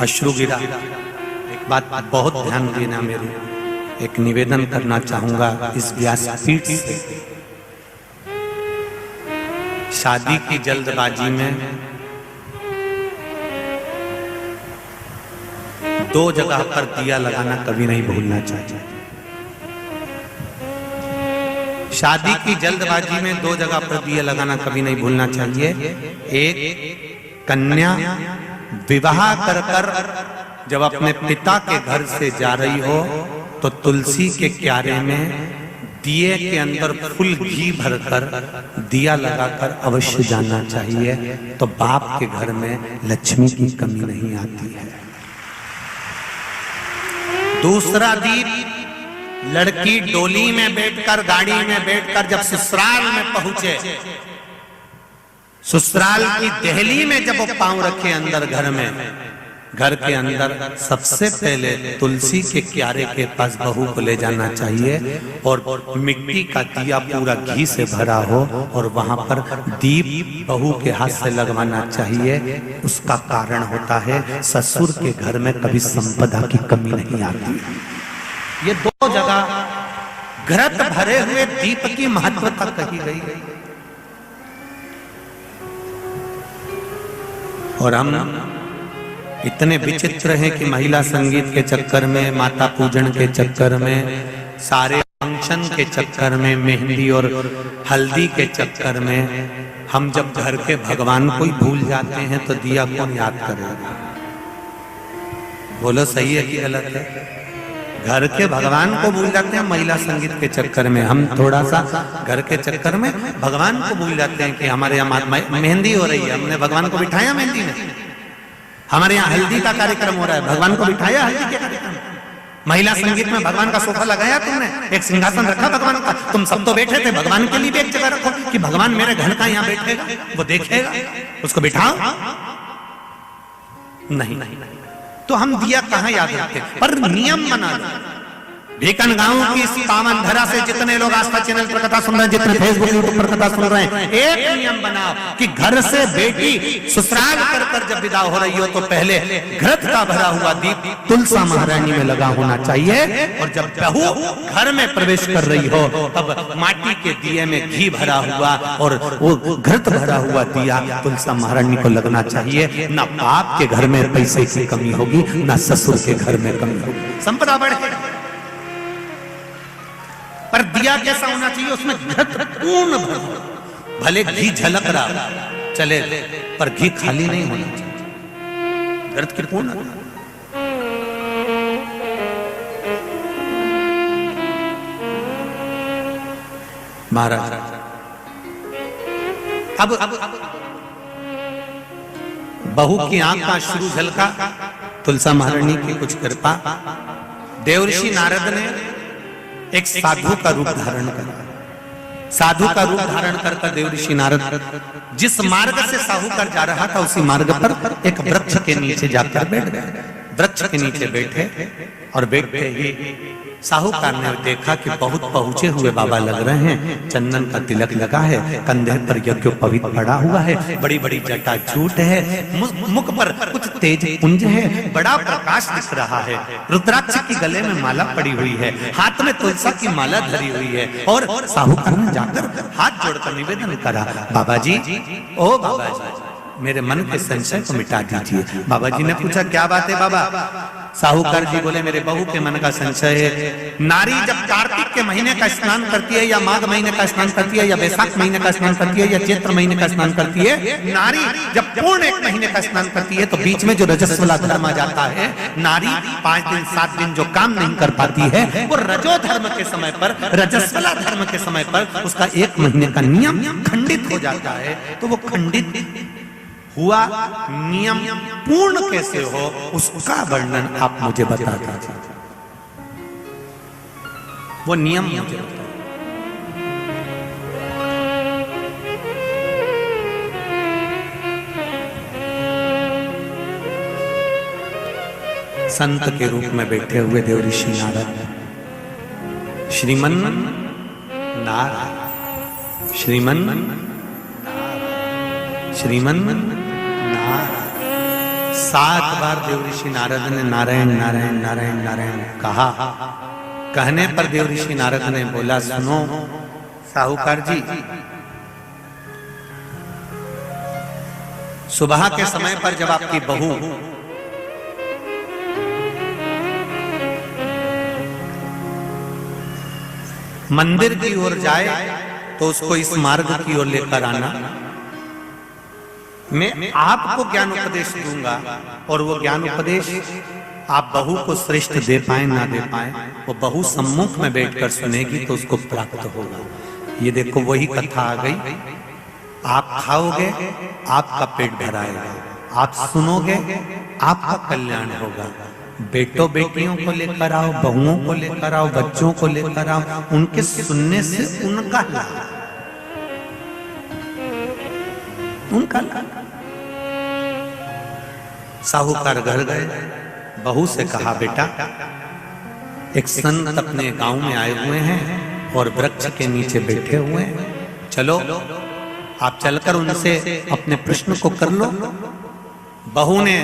अश्रु गिरा। एक बात बहुत ध्यान देना, मेरे एक निवेदन करना चाहूंगा इस व्यासपीठ से। शादी की जल्दबाजी में 2 जगह पर दिया लगाना कभी नहीं भूलना चाहिए। शादी की जल्दबाजी में 2 जगह पर दिया लगाना कभी नहीं भूलना चाहिए। एक, कन्या विवाह कर जब अपने पिता के घर से जा रही हो तो तुलसी के क्यारे में दिए के अंदर फुल घी भरकर दिया लगाकर अवश्य जाना चाहिए, तो बाप के घर में लक्ष्मी की कमी नहीं आती है। दूसरा दीप, लड़की डोली में बैठकर, गाड़ी में बैठकर जब ससुराल में पहुंचे, ससुराल की दहली में जब वो पांव रखे अंदर घर में, घर के अंदर सबसे पहले तुलसी के क्यारे के पास बहू को ले जाना चाहिए और मिट्टी का दिया पूरा घी से भरा हो और वहां पर दीप बहू के हाथ से लगवाना चाहिए। उसका कारण होता है ससुर के घर में कभी संपदा की कमी नहीं आती। ये दो जगह घृत भरे हुए दीप की महत्वता कही गई। और हम इतने विचित्र हैं कि महिला संगीत के चक्कर में, माता पूजन के चक्कर में, सारे फंक्शन के चक्कर में, मेहंदी और हल्दी के चक्कर में हम जब घर के भगवान को ही भूल जाते हैं तो दिया कौन याद करेगा? बोलो सही है कि गलत है? घर के भगवान को भूल जाते हैं महिला संगीत के चक्कर में। हम थोड़ा सा घर के चक्कर में भगवान को भूल जाते हैं कि हमारे यहाँ मेहंदी हो रही है, हमने भगवान को बिठाया मेहंदी में। हमारे यहाँ हल्दी का कार्यक्रम हो रहा है, भगवान को बिठाया हल्दी के कार्यक्रम। महिला संगीत में भगवान का सोफा लगाया तुमने, एक सिंहासन रखा भगवान का, तुम सब तो बैठे थे, भगवान के लिए भी एक जगह रखो कि भगवान मेरे घर का यहाँ बैठेगा, वो देखेगा, उसको बिठाओ। नहीं, तो हम दिया कहाँ याद रखते, पर नियम बना दो। बीकन गांव की इस पावन धरा से जितने लोग आस्था चैनल पर कथा सुन रहे हैं, जितने फेसबुक यूट्यूब पर कथा सुन रहे हैं, एक नियम बनाओ कि घर से बेटी ससुराल कर जब विदा हो रही हो तो पहले घृत का भरा हुआ दीप तुलसा महारानी में लगा होना चाहिए, और जब बहू घर में प्रवेश कर रही हो तब माटी के दिए में घी भरा हुआ और वो घृत भरा हुआ दिया तुलसा महारानी को लगना चाहिए। ना बाप के घर में पैसे की कमी होगी, ना ससुर के घर में कमी होगी, संपदा बढ़ेगी। पर दिया कैसा होना चाहिए? उसमें घृत पूर्ण भरा, भले घी झलक रहा चले पर घी खाली नहीं होना चाहिए, घृत की पूर्ण। महाराज अब बहू की आंख का शुरू झलका, तुलसा महारानी की कुछ कृपा, देवर्षि नारद ने एक साधु का रूप धारण कर, साधु का रूप धारण कर देवर्षि नारद जिस मार्ग से साहूकार जा रहा था उसी मार्ग पर एक वृक्ष के नीचे जाकर बैठ गए। वृक्ष के नीचे बैठे और बैठते ही साहूकार ने देखा कि बहुत पहुंचे हुए बाबा लग रहे हैं, चंदन का तिलक लगा है, कंधे पर यज्ञोपवीत पड़ा हुआ है, बड़ी बड़ी जटा झूठ है, मुख पर कुछ तेज पुंज है, बड़ा प्रकाश दिख रहा है, रुद्राक्ष की गले में माला पड़ी हुई है, हाथ में तुलसी की माला धरी हुई है। और साहूकार ने जाकर हाथ जोड़कर निवेदन करा, बाबा जी, ओ बाबा जी, मेरे मन के संशय को मिटा दीजिए। बाबा जी ने पूछा क्या बात है बाबा? साहूकार जी बोले मेरे बहू के मन का संशय है, नारी जब कार्तिक के महीने का स्नान करती है या माघ महीने का स्नान करती है या वैशाख महीने का स्नान करती है या चैत्र महीने का स्नान करती है, नारी जब पूर्ण एक महीने का स्नान करती है तो बीच में जो रजस वाला धर्म आ जाता है, नारी 5 दिन 7 दिन जो काम नहीं कर पाती है वो रजो धर्म के समय पर, रजस वाला धर्म के समय पर उसका 1 महीने का नियम खंडित हो जाता है। तो वो खंडित हुआ नियम पूर्ण कैसे हो उसका वर्णन आप मुझे बता दीजिए, वो नियम मुझे बता। संत के रूप में बैठे हुए देवर्षि नारद, श्रीमन नारायण, श्रीमन श्रीमन 7 बार देवर्षि नारद ने नारायण नारायण नारायण नारायण कहा। कहने पर देवर्षि नारद ने बोला, सुनो साहूकार जी, सुबह के समय पर जब आपकी बहू मंदिर की ओर जाए तो उसको इस मार्ग की ओर लेकर आना। मैं आपको ज्ञान उपदेश दूंगा और वो ज्ञान उपदेश आप बहू को श्रेष्ठ दे पाए ना दे पाए, वो बहू सम्मुख में बैठकर सुनेगी तो उसको प्राप्त होगा। ये देखो वही कथा आ गई। आप खाओगे आपका पेट भराएगा, आप सुनोगे आपका कल्याण होगा। बेटों बेटियों को लेकर आओ, बहुओं को लेकर आओ, बच्चों को लेकर आओ, उनके सुनने से उनका लाभ, उनका लाभ। साहूकार घर गए, बहू से कहा बेटा एक संत अपने गांव में आए हुए हैं और वृक्ष के नीचे बैठे हुए हैं, चलो आप चलकर उनसे अपने प्रश्न को कर लो। बहू ने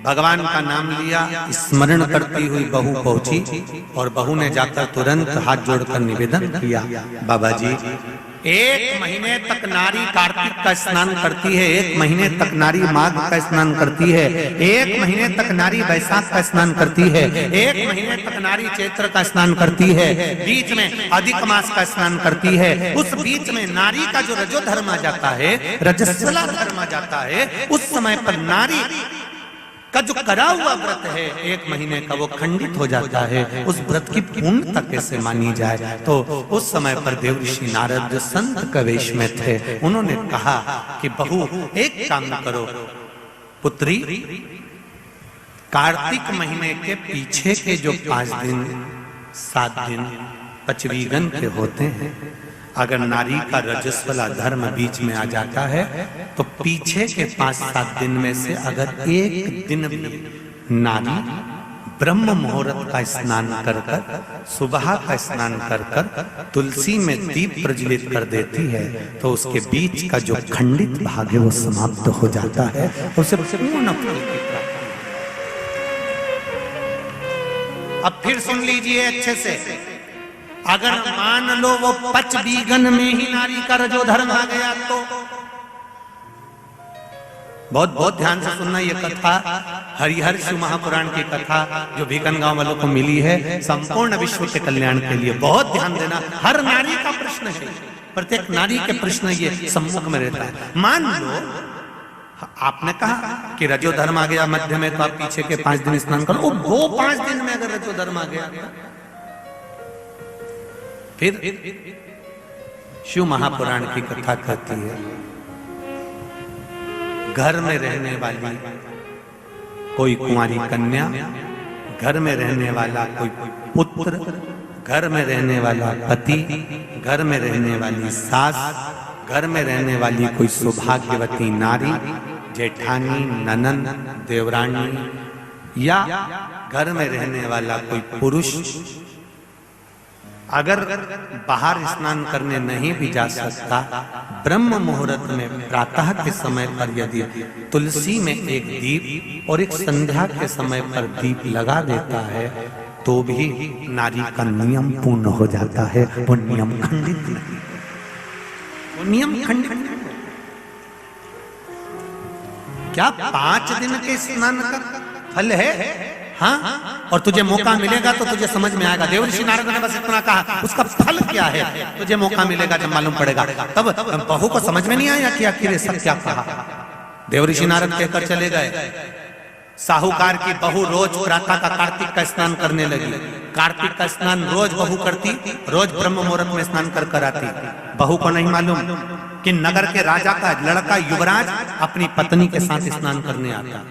भगवान का नाम लिया, स्मरण करती हुई बहू पहुंची और बहू ने जाकर तुरंत हाथ जोड़कर निवेदन किया, बाबा जी 1 महीने तक नारी कार्तिक का स्नान करती है, 1 महीने तक नारी माघ का स्नान करती है, 1 महीने तक नारी वैशाख का स्नान करती है, 1 महीने तक नारी चैत्र का स्नान करती है, बीच में अधिक मास का स्नान करती है। उस बीच में नारी का जो रजो धर्म आ जाता है, रजस्वला धर्म आ जाता है, उस समय पर नारी का जो करा हुआ व्रत है 1 महीने का, वो खंडित हो जाता है। उस व्रत की पूर्णता कैसे मानी जाए? तो उस समय पर देवऋषि नारद जो संत के वेश में थे, उन्होंने कहा कि बहू एक काम करो पुत्री, कार्तिक महीने के पीछे के जो 5 दिन 7 दिन पचवीगन के होते हैं, अगर नारी का रजस्वला धर्म बीच में आ जाता है तो पीछे के 5-7 दिन में से अगर एक दिन भी नारी ब्रह्म मुहूर्त का स्नान कर कर, सुबह का स्नान कर कर तुलसी में दीप प्रज्वलित कर देती है तो उसके बीच का जो खंडित भाग है वो समाप्त हो जाता है, उसे पूर्ण फल की प्राप्ति। अब फिर सुन लीजिए अच्छे से, अगर मान लो वो पचवीगन में ही नारी का रजो धर्म आ गया तो बहुत ध्यान से सुनना, ये कथा हरिहर शिव महापुराण की कथा जो भीकन गांव वालों को मिली है संपूर्ण विश्व के कल्याण के लिए। बहुत ध्यान देना, हर नारी का प्रश्न है, प्रत्येक नारी के प्रश्न ये सम्मुख में रहता है। मान लो आपने कहा कि रजो धर्म आ गया मध्य में तो आप पीछे के 5 दिन स्नान करो, वो 5 दिन में अगर रजो धर्म आ गया फिर शिव महापुराण की कथा कहती है, घर में रहने वाली कोई कुंवारी कन्या, घर में रहने वाला कोई पुत्र, घर में रहने वाला पति, घर में रहने वाली सास, घर में रहने वाली कोई सौभाग्यवती नारी, जेठानी, ननन, देवरानी या घर में रहने वाला कोई पुरुष अगर बाहर स्नान करने नहीं भी जा सकता, ब्रह्म मुहूर्त में प्रातः के समय पर यदि तुलसी में एक दीप और एक संध्या के समय पर दीप लगा देता है तो भी नारी का नियम पूर्ण हो जाता है, वो नियम खंडित नहीं, वो नियम खंडित नहीं। क्या 5 दिन के स्नान का फल है? हाँ, और तुझे मौका मिलेगा तो तुझे समझ में आएगा। देवऋषि नारद ने बस इतना कहा, उसका फल क्या है तुझे मौका मिलेगा जब मालूम पड़ेगा। तब बहू को समझ में नहीं आया कि आखिर सब क्या कहा। देवऋषि नारद कहकर चले गए। साहूकार की बहू रोज प्रातः का कार्तिक का स्नान करने लगी। कार्तिक का स्नान रोज बहू करती, रोज ब्रह्म मुहूर्त में स्नान कर कर आती। बहू को नहीं मालूम कि नगर के राजा का लड़का युवराज अपनी पत्नी के साथ स्नान करने आता।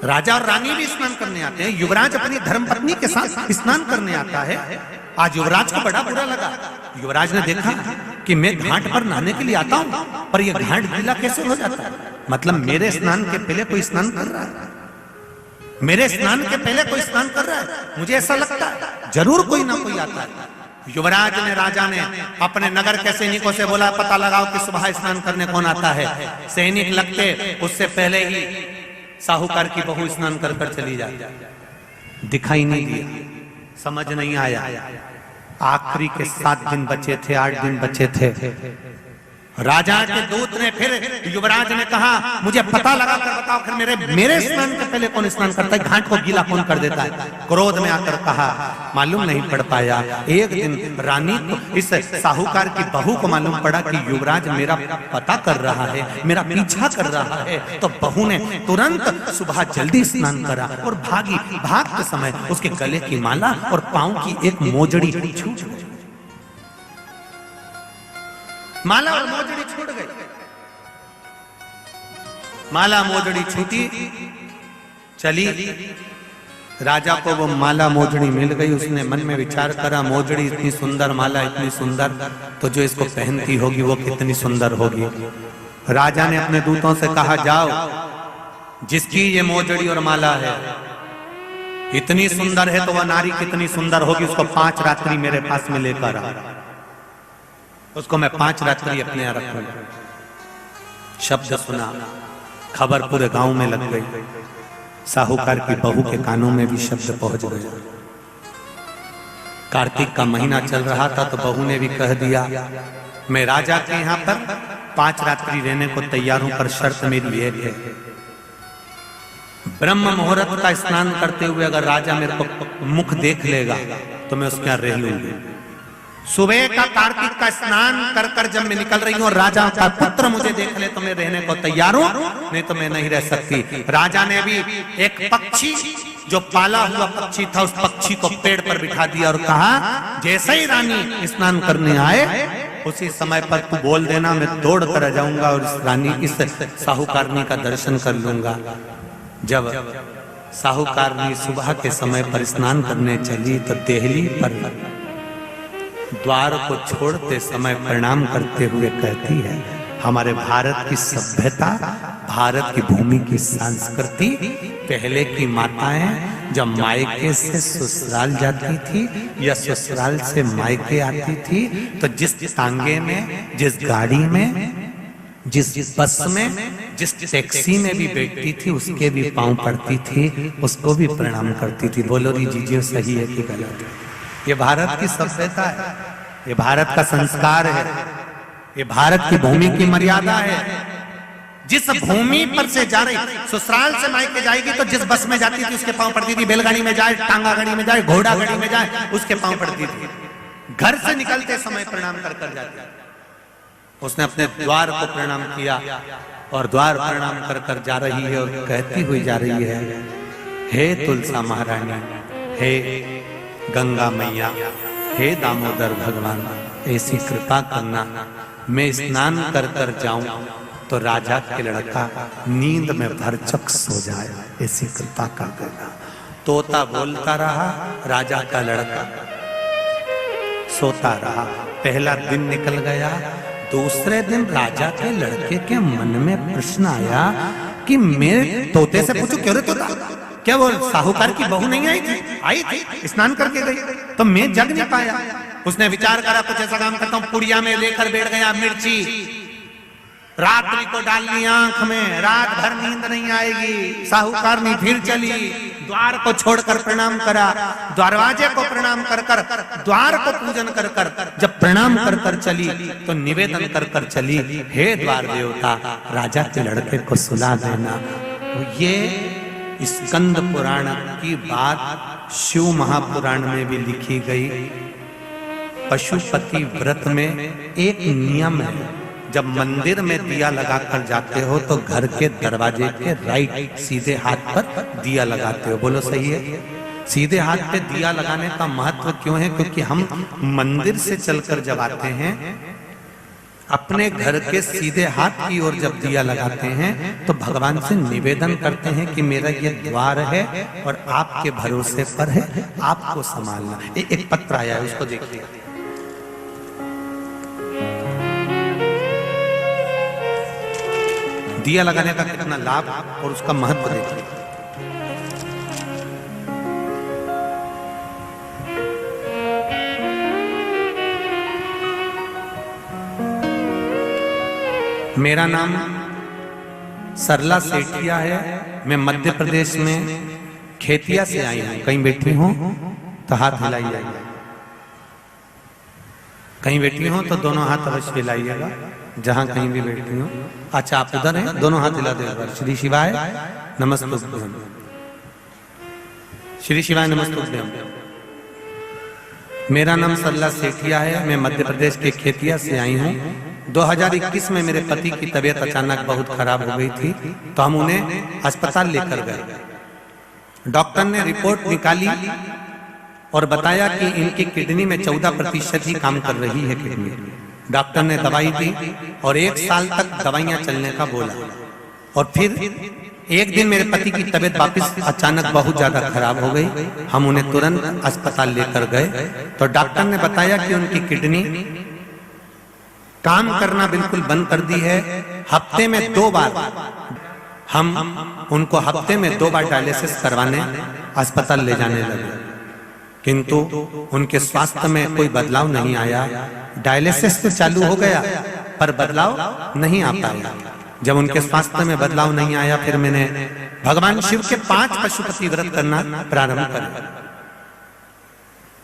राजा और रानी भी स्नान करने आते हैं, युवराज अपनी धर्मपत्नी के साथ स्नान करने आता है। आज युवराज को बड़ा बुरा लगा। युवराज ने देखा कि मैं घाट पर नहाने के लिए आता हूं पर यह घाट गीला कैसे हो जाता है, मतलब मेरे स्नान के पहले कोई स्नान कर रहा है, मेरे स्नान के पहले कोई स्नान कर रहा है, मुझे ऐसा लगता है जरूर कोई ना कोई आता है। युवराज ने, राजा ने अपने नगर के सैनिकों से बोला, पता लगाओ कि सुबह स्नान करने कौन आता है। सैनिक लगते उससे पहले ही साहूकार की बहू स्नान कर कर चली जाती। दिखाई नहीं दिया, समझ नहीं आया। आखिरी के 7 दिन बचे थे, 8 दिन बचे थे। राजा के दूत ने फिर युवराज ने कहा मुझे पता लगा कर बताओ फिर मेरे स्नान के पहले कौन स्नान करता है, घाट को गीला कौन कर देता है। क्रोध में आकर कहा मालूम नहीं पड़ पाया। एक दिन रानी को, इस साहूकार की बहू को मालूम पड़ा कि युवराज मेरा पता कर रहा है, मेरा पीछा कर रहा है, तो बहू ने तुरंत सुबह जल्दी स्नान करा और भागी। भागते समय उसके गले की माला और पांव की एक मोजड़ी छूट गई। माला और मोजड़ी छूट गई। माला मोजड़ी छूटी, चली। राजा को वो माला मोजड़ी मिल गई। उसने मन में विचार करा मोजड़ी इतनी सुंदर, माला इतनी सुंदर, तो जो इसको पहनती होगी वो कितनी सुंदर होगी। राजा ने अपने दूतों से कहा जाओ जिसकी ये मोजड़ी और माला है इतनी सुंदर है तो वह नारी कितनी सुंदर होगी, उसको 5 रात्रि मेरे पास में लेकर आ। उसको मैं 5 रात्रि अपने यहाँ रखूंगा। शब्द सुना, खबर पूरे गांव में लग गई। साहूकार की बहू के कानों में भी शब्द पहुंच गया। कार्तिक का महीना चल रहा था तो बहू ने भी कह दिया मैं राजा के यहाँ पर 5 रात्रि रहने को तैयार हूं, पर शर्त मेरी एक है, ब्रह्म मुहूर्त का स्नान करते हुए अगर राजा मेरे को मुख देख लेगा तो मैं उसके यहाँ रह लूंगी। सुबह का कार्तिक का स्नान कर कर जब मैं निकल रही हूँ और राजा का पुत्र मुझे देख ले तो मैं रहने को तैयार हूँ, नहीं तो मैं नहीं रह सकती। राजा ने भी एक पक्षी जो पाला हुआ पक्षी था उस पक्षी को पेड़ पर बिठा दिया और कहा जैसे ही रानी स्नान करने आए उसी समय पर तू बोल देना, मैं दौड़ कर आ जाऊंगा और इस रानी इस साहूकारनी का दर्शन कर लूंगा। जब साहूकारनी सुबह के समय पर स्नान करने चली तो देहली पर द्वार को छोड़ते समय प्रणाम करते हुए कहती है हमारे भारत की सभ्यता, भारत की भूमि की संस्कृति, पहले की माताएं जब मायके से ससुराल जाती थी या ससुराल से मायके आती थी तो जिस तांगे में, जिस गाड़ी में, जिस बस में, जिस टैक्सी में भी बैठती थी उसके भी पांव पड़ती थी, उसको भी प्रणाम करती थी। बोलो जी सही है कि गलत है? ये भारत की सभ्यता है, ये भारत का संस्कार है, ये भारत की भूमि की मर्यादा है। जिस भूमि पर से जा रही, ससुराल से मायके जाएगी तो जिस बस में जाती थी उसके पांव पड़ती थी, बैलगाड़ी में जाए, टांगा गाड़ी में जाए, घोड़ा गाड़ी में जाए उसके पांव पड़ती थी। घर से निकलते समय प्रणाम कर कर जाती। उसने अपने द्वार को प्रणाम किया और द्वार प्रणाम कर कर जा रही है और कहती हुई जा रही है हे तुलसा महारानी, हे गंगा मैया, हे दामोदर भगवान, ऐसी कृपा करना मैं स्नान कर कर जाऊं तो राजा के लड़का नींद में भरचक सो जाए, ऐसी कृपा कर देना। तोता बोलता रहा, राजा का लड़का सोता रहा। पहला दिन निकल गया। दूसरे दिन राजा के लड़के के मन में प्रश्न आया कि मैं तोते से पूछूं क्यों रे तोता, क्या वो साहूकार की बहू नहीं आई थी? आई थी, स्नान करके गई, तो मैं जग नहीं पाया। उसने विचार करा कुछ ऐसा काम करता हूं, पुड़िया में लेकर बैठ गया मिर्ची, रात्रि को डाल ली आंख में, रात भर नींद नहीं आएगी। साहूकारनी फिर चली, द्वार को छोड़कर प्रणाम करा, दरवाजे को प्रणाम कर कर, द्वार को पूजन कर कर, जब प्रणाम कर कर चली तो निवेदन कर कर चली हे द्वार देवता, राजा के लड़के को सुला देना। ये स्कंद पुराण की बात शिव महापुराण में भी लिखी गई। पशुपति व्रत में एक नियम है, जब मंदिर में दिया लगाकर जाते हो तो घर के दरवाजे के राइट सीधे हाथ पर दिया लगाते हो। बोलो सही है? सीधे हाथ पे दिया लगाने का महत्व क्यों है? क्योंकि हम मंदिर से चलकर जब आते हैं अपने घर के सीधे हाथ की ओर जब दिया लगाते हैं तो भगवान से निवेदन करते हैं कि मेरा ये द्वार है और आपके भरोसे पर है, आपको संभालना। एक पत्र आया है, उसको देखिए। दिया लगाने का कितना लाभ और उसका महत्व देखिए। मेरा नाम सरला सेठिया है, मैं मध्य प्रदेश में खेतिया से आई हूं। कहीं बैठी हूं तो हाथ हिलाइए, कहीं बैठी हूं तो दोनों हाथ अवश्य हिलाइएगा। जहां कहीं भी बैठी हो। अच्छा आप उधर हैं, दोनों हाथ हिला दो। श्री शिवाय नमस्तुभ्यम, श्री शिवाय नमस्तुभ्यम। मेरा नाम सरला सेठिया है, मैं मध्य प्रदेश के खेतिया से आई हूँ। 2021 में मेरे पति की तबीयत अचानक बहुत खराब हो गई थी, तो हम उन्हें अस्पताल लेकर गए। डॉक्टर ने रिपोर्ट निकाली और बताया कि इनकी किडनी में 14% ही काम कर रही है किडनी। डॉक्टर ने दवाई दी और 1 साल तक दवाइयां चलने का बोला। और फिर एक दिन मेरे पति की तबीयत वापस अचानक बहुत ज्यादा खराब हो गई। हम उन्हें तुरंत अस्पताल लेकर गए, तो डॉक्टर ने बताया कि उनकी किडनी काम करना बिल्कुल बंद कर दी है। हफ्ते में 2 बार हम उनको हफ्ते में 2 बार डायलिसिस करवाने अस्पताल ले जाने लगे, किंतु उनके स्वास्थ्य में कोई बदलाव नहीं आया। डायलिसिस तो चालू हो गया पर बदलाव नहीं आ पाया। जब उनके स्वास्थ्य में बदलाव नहीं आया, फिर मैंने भगवान शिव के 5 पशुपति व्रत करना प्रारंभ कर।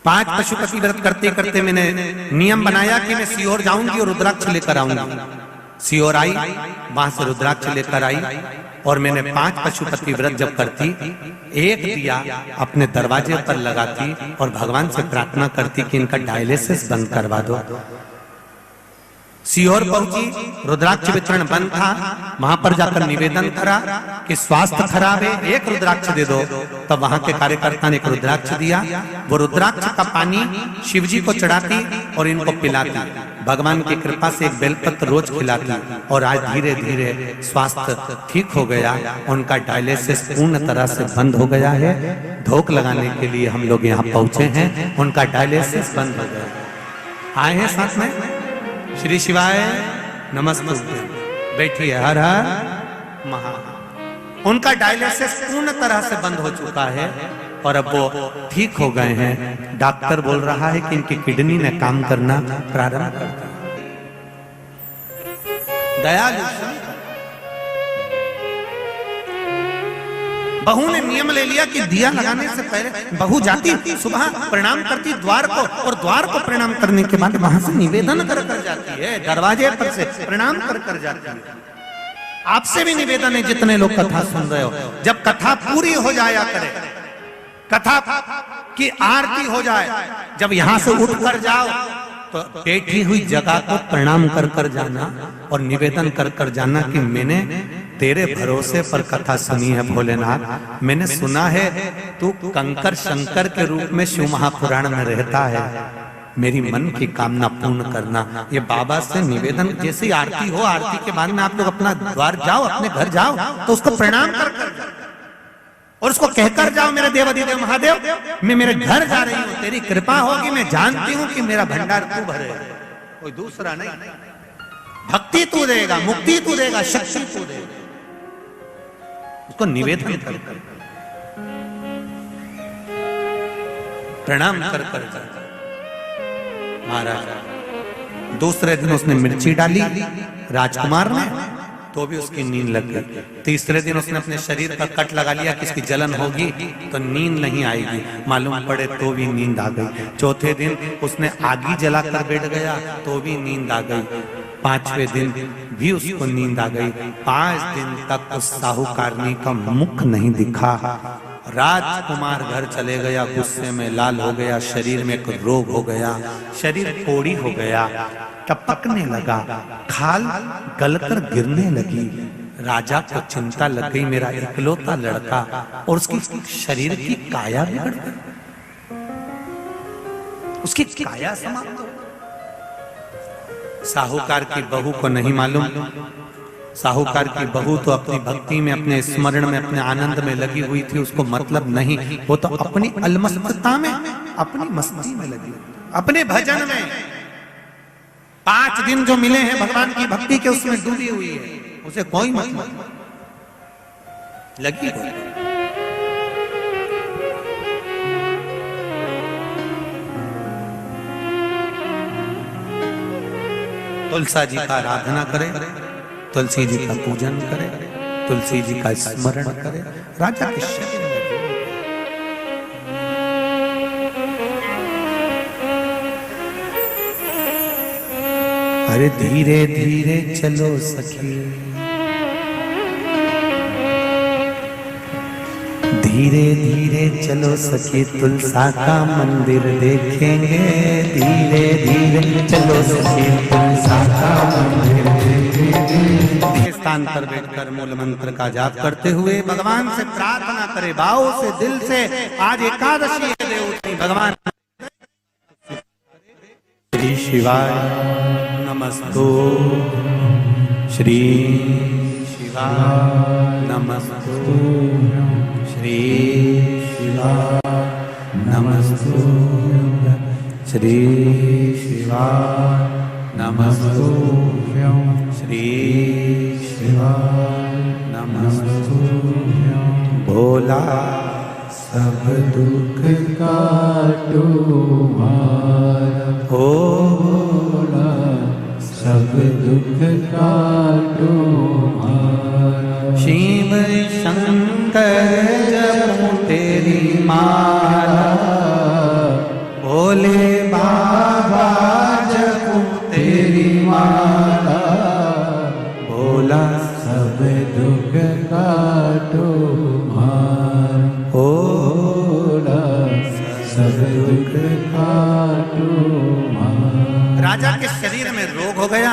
5 पशुपति व्रत करते करते मैंने नियम बनाया कि मैं सीहोर जाऊंगी और रुद्राक्ष लेकर आऊंगी। सीहोर आई, वहां से रुद्राक्ष लेकर आई और मैंने 5 पशुपति व्रत जब करती, एक दिया अपने दरवाजे पर लगाती और भगवान से प्रार्थना करती कि इनका डायलिसिस बंद करवा दो। सीहोर पहुंची, रुद्राक्ष वितरण बंद था। वहां पर जाकर निवेदन करा कि स्वास्थ्य खराब है, एक रुद्राक्ष दे दो। तब वहां के कार्यकर्ता ने एक रुद्राक्ष दिया। वो रुद्राक्ष का पानी शिवजी को चढ़ाती और इनको पिलाती। भगवान की कृपा से एक बेलपत्र रोज खिलाती और आज धीरे धीरे स्वास्थ्य ठीक हो गया। उनका डायलिसिस पूर्ण तरह से बंद हो गया है। धोख लगाने के लिए हम लोग यहाँ पहुंचे हैं, उनका डायलिसिस बंद हो गया। आए हैं साथ में, श्री शिवाय नमस्तुभ्यम। बैठिए, हर हर महादेव। उनका डायलिसिस पूर्ण तरह से बंद हो चुका है और अब वो ठीक हो गए हैं। डॉक्टर बोल रहा है कि इनकी किडनी ने काम करना प्रारंभ कर दिया। दयालु बहू ने नियम ले लिया कि दिया लगाने से पहले बहू जाती, सुबह प्रणाम करती द्वार को, और द्वार को प्रणाम करने के बाद वहां से निवेदन कर कर जाती है, दरवाजे पर से प्रणाम कर कर जाती है। आपसे भी निवेदन है, जितने लोग कथा सुन रहे हो, जब कथा पूरी हो जाया करे, कथा की आरती हो जाए, जब यहां से उठ कर जाओ तो बैठी हुई जगह को प्रणाम कर कर जाना और निवेदन कर कर जाना कि मैंने तेरे भरोसे पर कथा सुनी है भोलेनाथ। मैंने सुना है तू कंकर शंकर के रूप में शिव महापुराण में रहता है, मेरी मन की कामना पूर्ण करना। ये बाबा से निवेदन, जैसी आरती हो, आरती के बाद में आप लोग अपना द्वार जाओ, अपने घर जाओ तो उसको प्रणाम कर कर और उसको कहकर जाओ, मेरे देवाधिदेव महादेव, मैं मेरे घर जा रही हूँ, तेरी कृपा होगी, मैं जानती हूँ कि मेरा भंडार तू भरे, कोई दूसरा नहीं। भक्ति तू देगा, मुक्ति तू देगा, शक्ति तू देगा। उसको निवेदन कर कर प्रणाम कर कर महाराज। दूसरे दिन उसने मिर्ची डाली राजकुमार ने, तो भी उसकी नींद लग गई। तीसरे दिन उसने अपने शरीर का कट लगा लिया कि इसकी जलन होगी तो नींद नहीं आएगी, मालूम पड़े तो भी नींद आ गई। चौथे दिन उसने आगी जलाकर बैठ गया तो भी नींद आ गई। 5वें दिन भी उसको नींद आ गई। 5 दिन तक उस साहूकारनी का मुख नहीं दिखा। राजकुमार घर चले गया, गुस्से में लाल हो गया, शरीर में एक रोग हो गया, शरीर कोड़ी हो गया, टपकने लगा, खाल गलकर गिरने लगी। राजा को चिंता लग गई, मेरा इकलौता लड़का, और उसकी शरीर की काया बिगड़ गई, उसकी काया समाप्त हो। साहूकार की बहू को नहीं मालूम, साहूकार की बहू तो अपनी भक्ति में, अपने स्मरण में, अपने आनंद में लगी हुई थी, उसको मतलब नहीं, वो तो अपनी अलमस्तता में, अपनी मस्ती में लगी, अपने भजन में। 5 दिन जो मिले हैं भगवान की भक्ति के, उसमें डूबी हुई है, उसे कोई मतलब लगी हुई। तुलसा जी का आराधना करे, तुलसी जी का पूजन करे, तुलसी जी का स्मरण करे, राजा के शरीर में। अरे धीरे धीरे चलो सखी, धीरे धीरे चलो सखी, तुलसा का मंदिर देखेंगे। धीरे धीरे चलो सखी, तुलसा का मंदिर देखेंगे। स्थान पर बैठकर मूल मंत्र का जाप करते हुए भगवान से प्रार्थना करे, भाव से, दिल से। आज एकादशी है देवउठनी, भगवान श्री शिवाय नमस्तु, श्री शिवाय नमस्तु, श्री शिवाय नमस्तु, श्री शिवाय नमस्तु, श्री शिवाय नमस्तु। भोला सब दुख काटो मारा, हो भोला सब दुख काटो मारा। शिव शंकर जपूं तेरी माला, भोले बाबा जपूं तेरी माला। भोला सब दुख काटो मारा, भोला सब दुख काटो मारा। राजा के शरीर में रोग हो गया।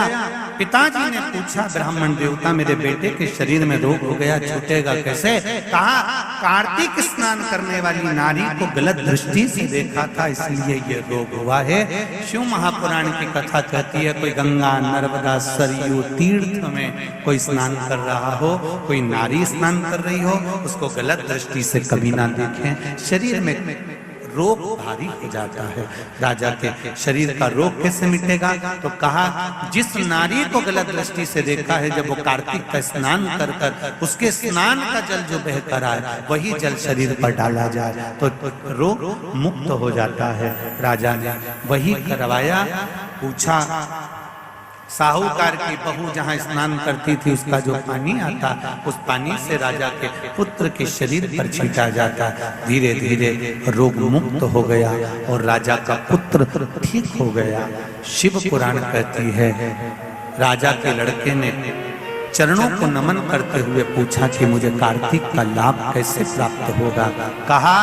पिताजी ने पूछा, ब्राह्मण देवता मेरे बेटे के शरीर में रोग हो गया, छूटेगा कैसे? कहा, कार्तिक स्नान करने वाली नारी को गलत दृष्टि से देखा था, इसलिए ये रोग हुआ है। शिव महापुराण की कथा कहती है, कोई गंगा, नर्मदा, सरयू तीर्थ में कोई स्नान कर रहा हो, कोई नारी स्नान कर रही हो, उसको गलत दृष्टि से कभी ना देखें। शरीर में रोग भारी हो जाता है। राजा के शरीर का रोग कैसे मिटेगा? तो कहा, जिस नारी को गलत दृष्टि से देखा है, जब वो कार्तिक का स्नान कर कर उसके स्नान का जल जो बह कर आए, वही जल शरीर पर डाला जाए तो रोग मुक्त हो जाता है। राजा ने वही करवाया। पूछा, साहूकार की बहू जहाँ स्नान करती थी, उसका जो पानी आता, उस पानी से राजा के पुत्र के शरीर पर छींटा जाता। धीरे धीरे रोग मुक्त हो गया और राजा का पुत्र ठीक हो गया। शिव पुराण कहती है, राजा के लड़के ने चरणों को नमन करते हुए पूछा कि मुझे कार्तिक का लाभ कैसे प्राप्त होगा? कहा,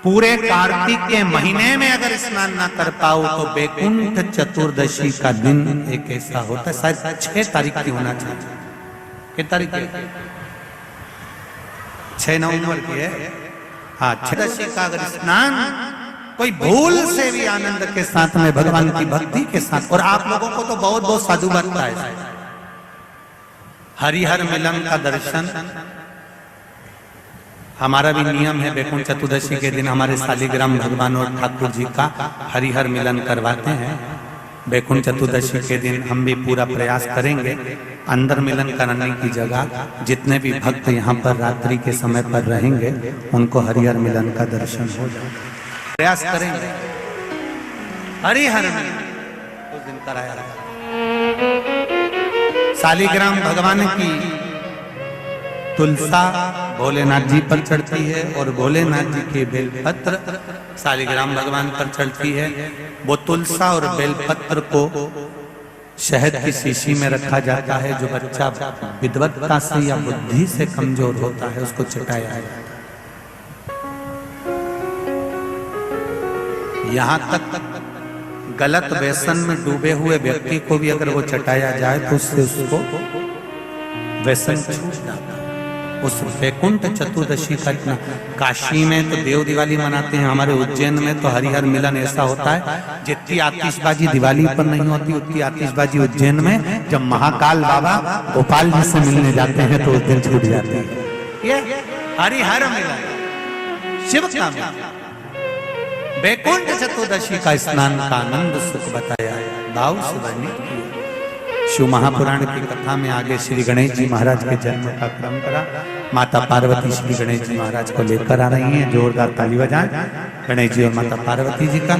पूरे कार्तिक के महीने में अगर स्नान ना कर पाओ तो बैकुंठ चतुर्दशी का दिन एक ऐसा होता है, शायद 6 तारीख की होना चाहिए। कितनी तारीख की? 6 नवंबर की है। हाँ, चतुर्दशी का अगर स्नान कोई भूल से भी आनंद के साथ में, भगवान की भक्ति के साथ, और आप लोगों को तो बहुत बहुत साधु बनता है। हरिहर मिलन का दर्शन हमारा भी नियम है। बैकुंठ चतुर्दशी के दिन हमारे शालिग्राम भगवान और ठाकुर जी का हरिहर मिलन करवाते हैं। बैकुंठ चतुर्दशी के दिन हम भी पूरा प्रयास करेंगे, अंदर मिलन कराने की जगह जितने भी भक्त यहाँ पर रात्रि के समय पर रहेंगे, उनको हरिहर मिलन का दर्शन हो जाए, प्रयास करेंगे। हरिहर मिलन उस दिन कराया। शालिग्राम भगवान की तुलसा भोलेनाथ जी पर चढ़ती है और भोलेनाथ जी के बेलपत्र शालिग्राम भगवान पर चढ़ती है। वो तुलसा और बेलपत्र को शहद की शीशी में रखा जाता है। जो बच्चा विद्वत्ता से या बुद्धि से कमजोर होता है, उसको चटाया जाता है। यहाँ तक गलत व्यसन में डूबे हुए व्यक्ति को भी अगर वो चटाया जाए तो उससे उसको व्यसन छूट जाता है। उस बैकुंठ चतुर्दशी का इतना, काशी में तो देव दिवाली मनाते हैं, हमारे उज्जैन में तो हरिहर मिलन ऐसा होता है। जितनी आतिशबाजी दिवाली पर नहीं होती, उतनी आतिशबाजी उज्जैन में जब महाकाल बाबा गोपाल जी से मिलने जाते हैं तो उस दिन छूट जाती है। ये हरिहर मिलन शिव का मिलन। बैकुंठ चतुर्दशी का स्नान का आनंद सुख बताया, भाव से वर्णित किया। शिव महापुराण की कथा में आगे श्री गणेश जी महाराज के जन्म का क्रम करा। माता पार्वती श्री गणेश जी महाराज को लेकर आ रही हैं। जोरदार ताली बजाएं गणेश जी और माता पार्वती जी का।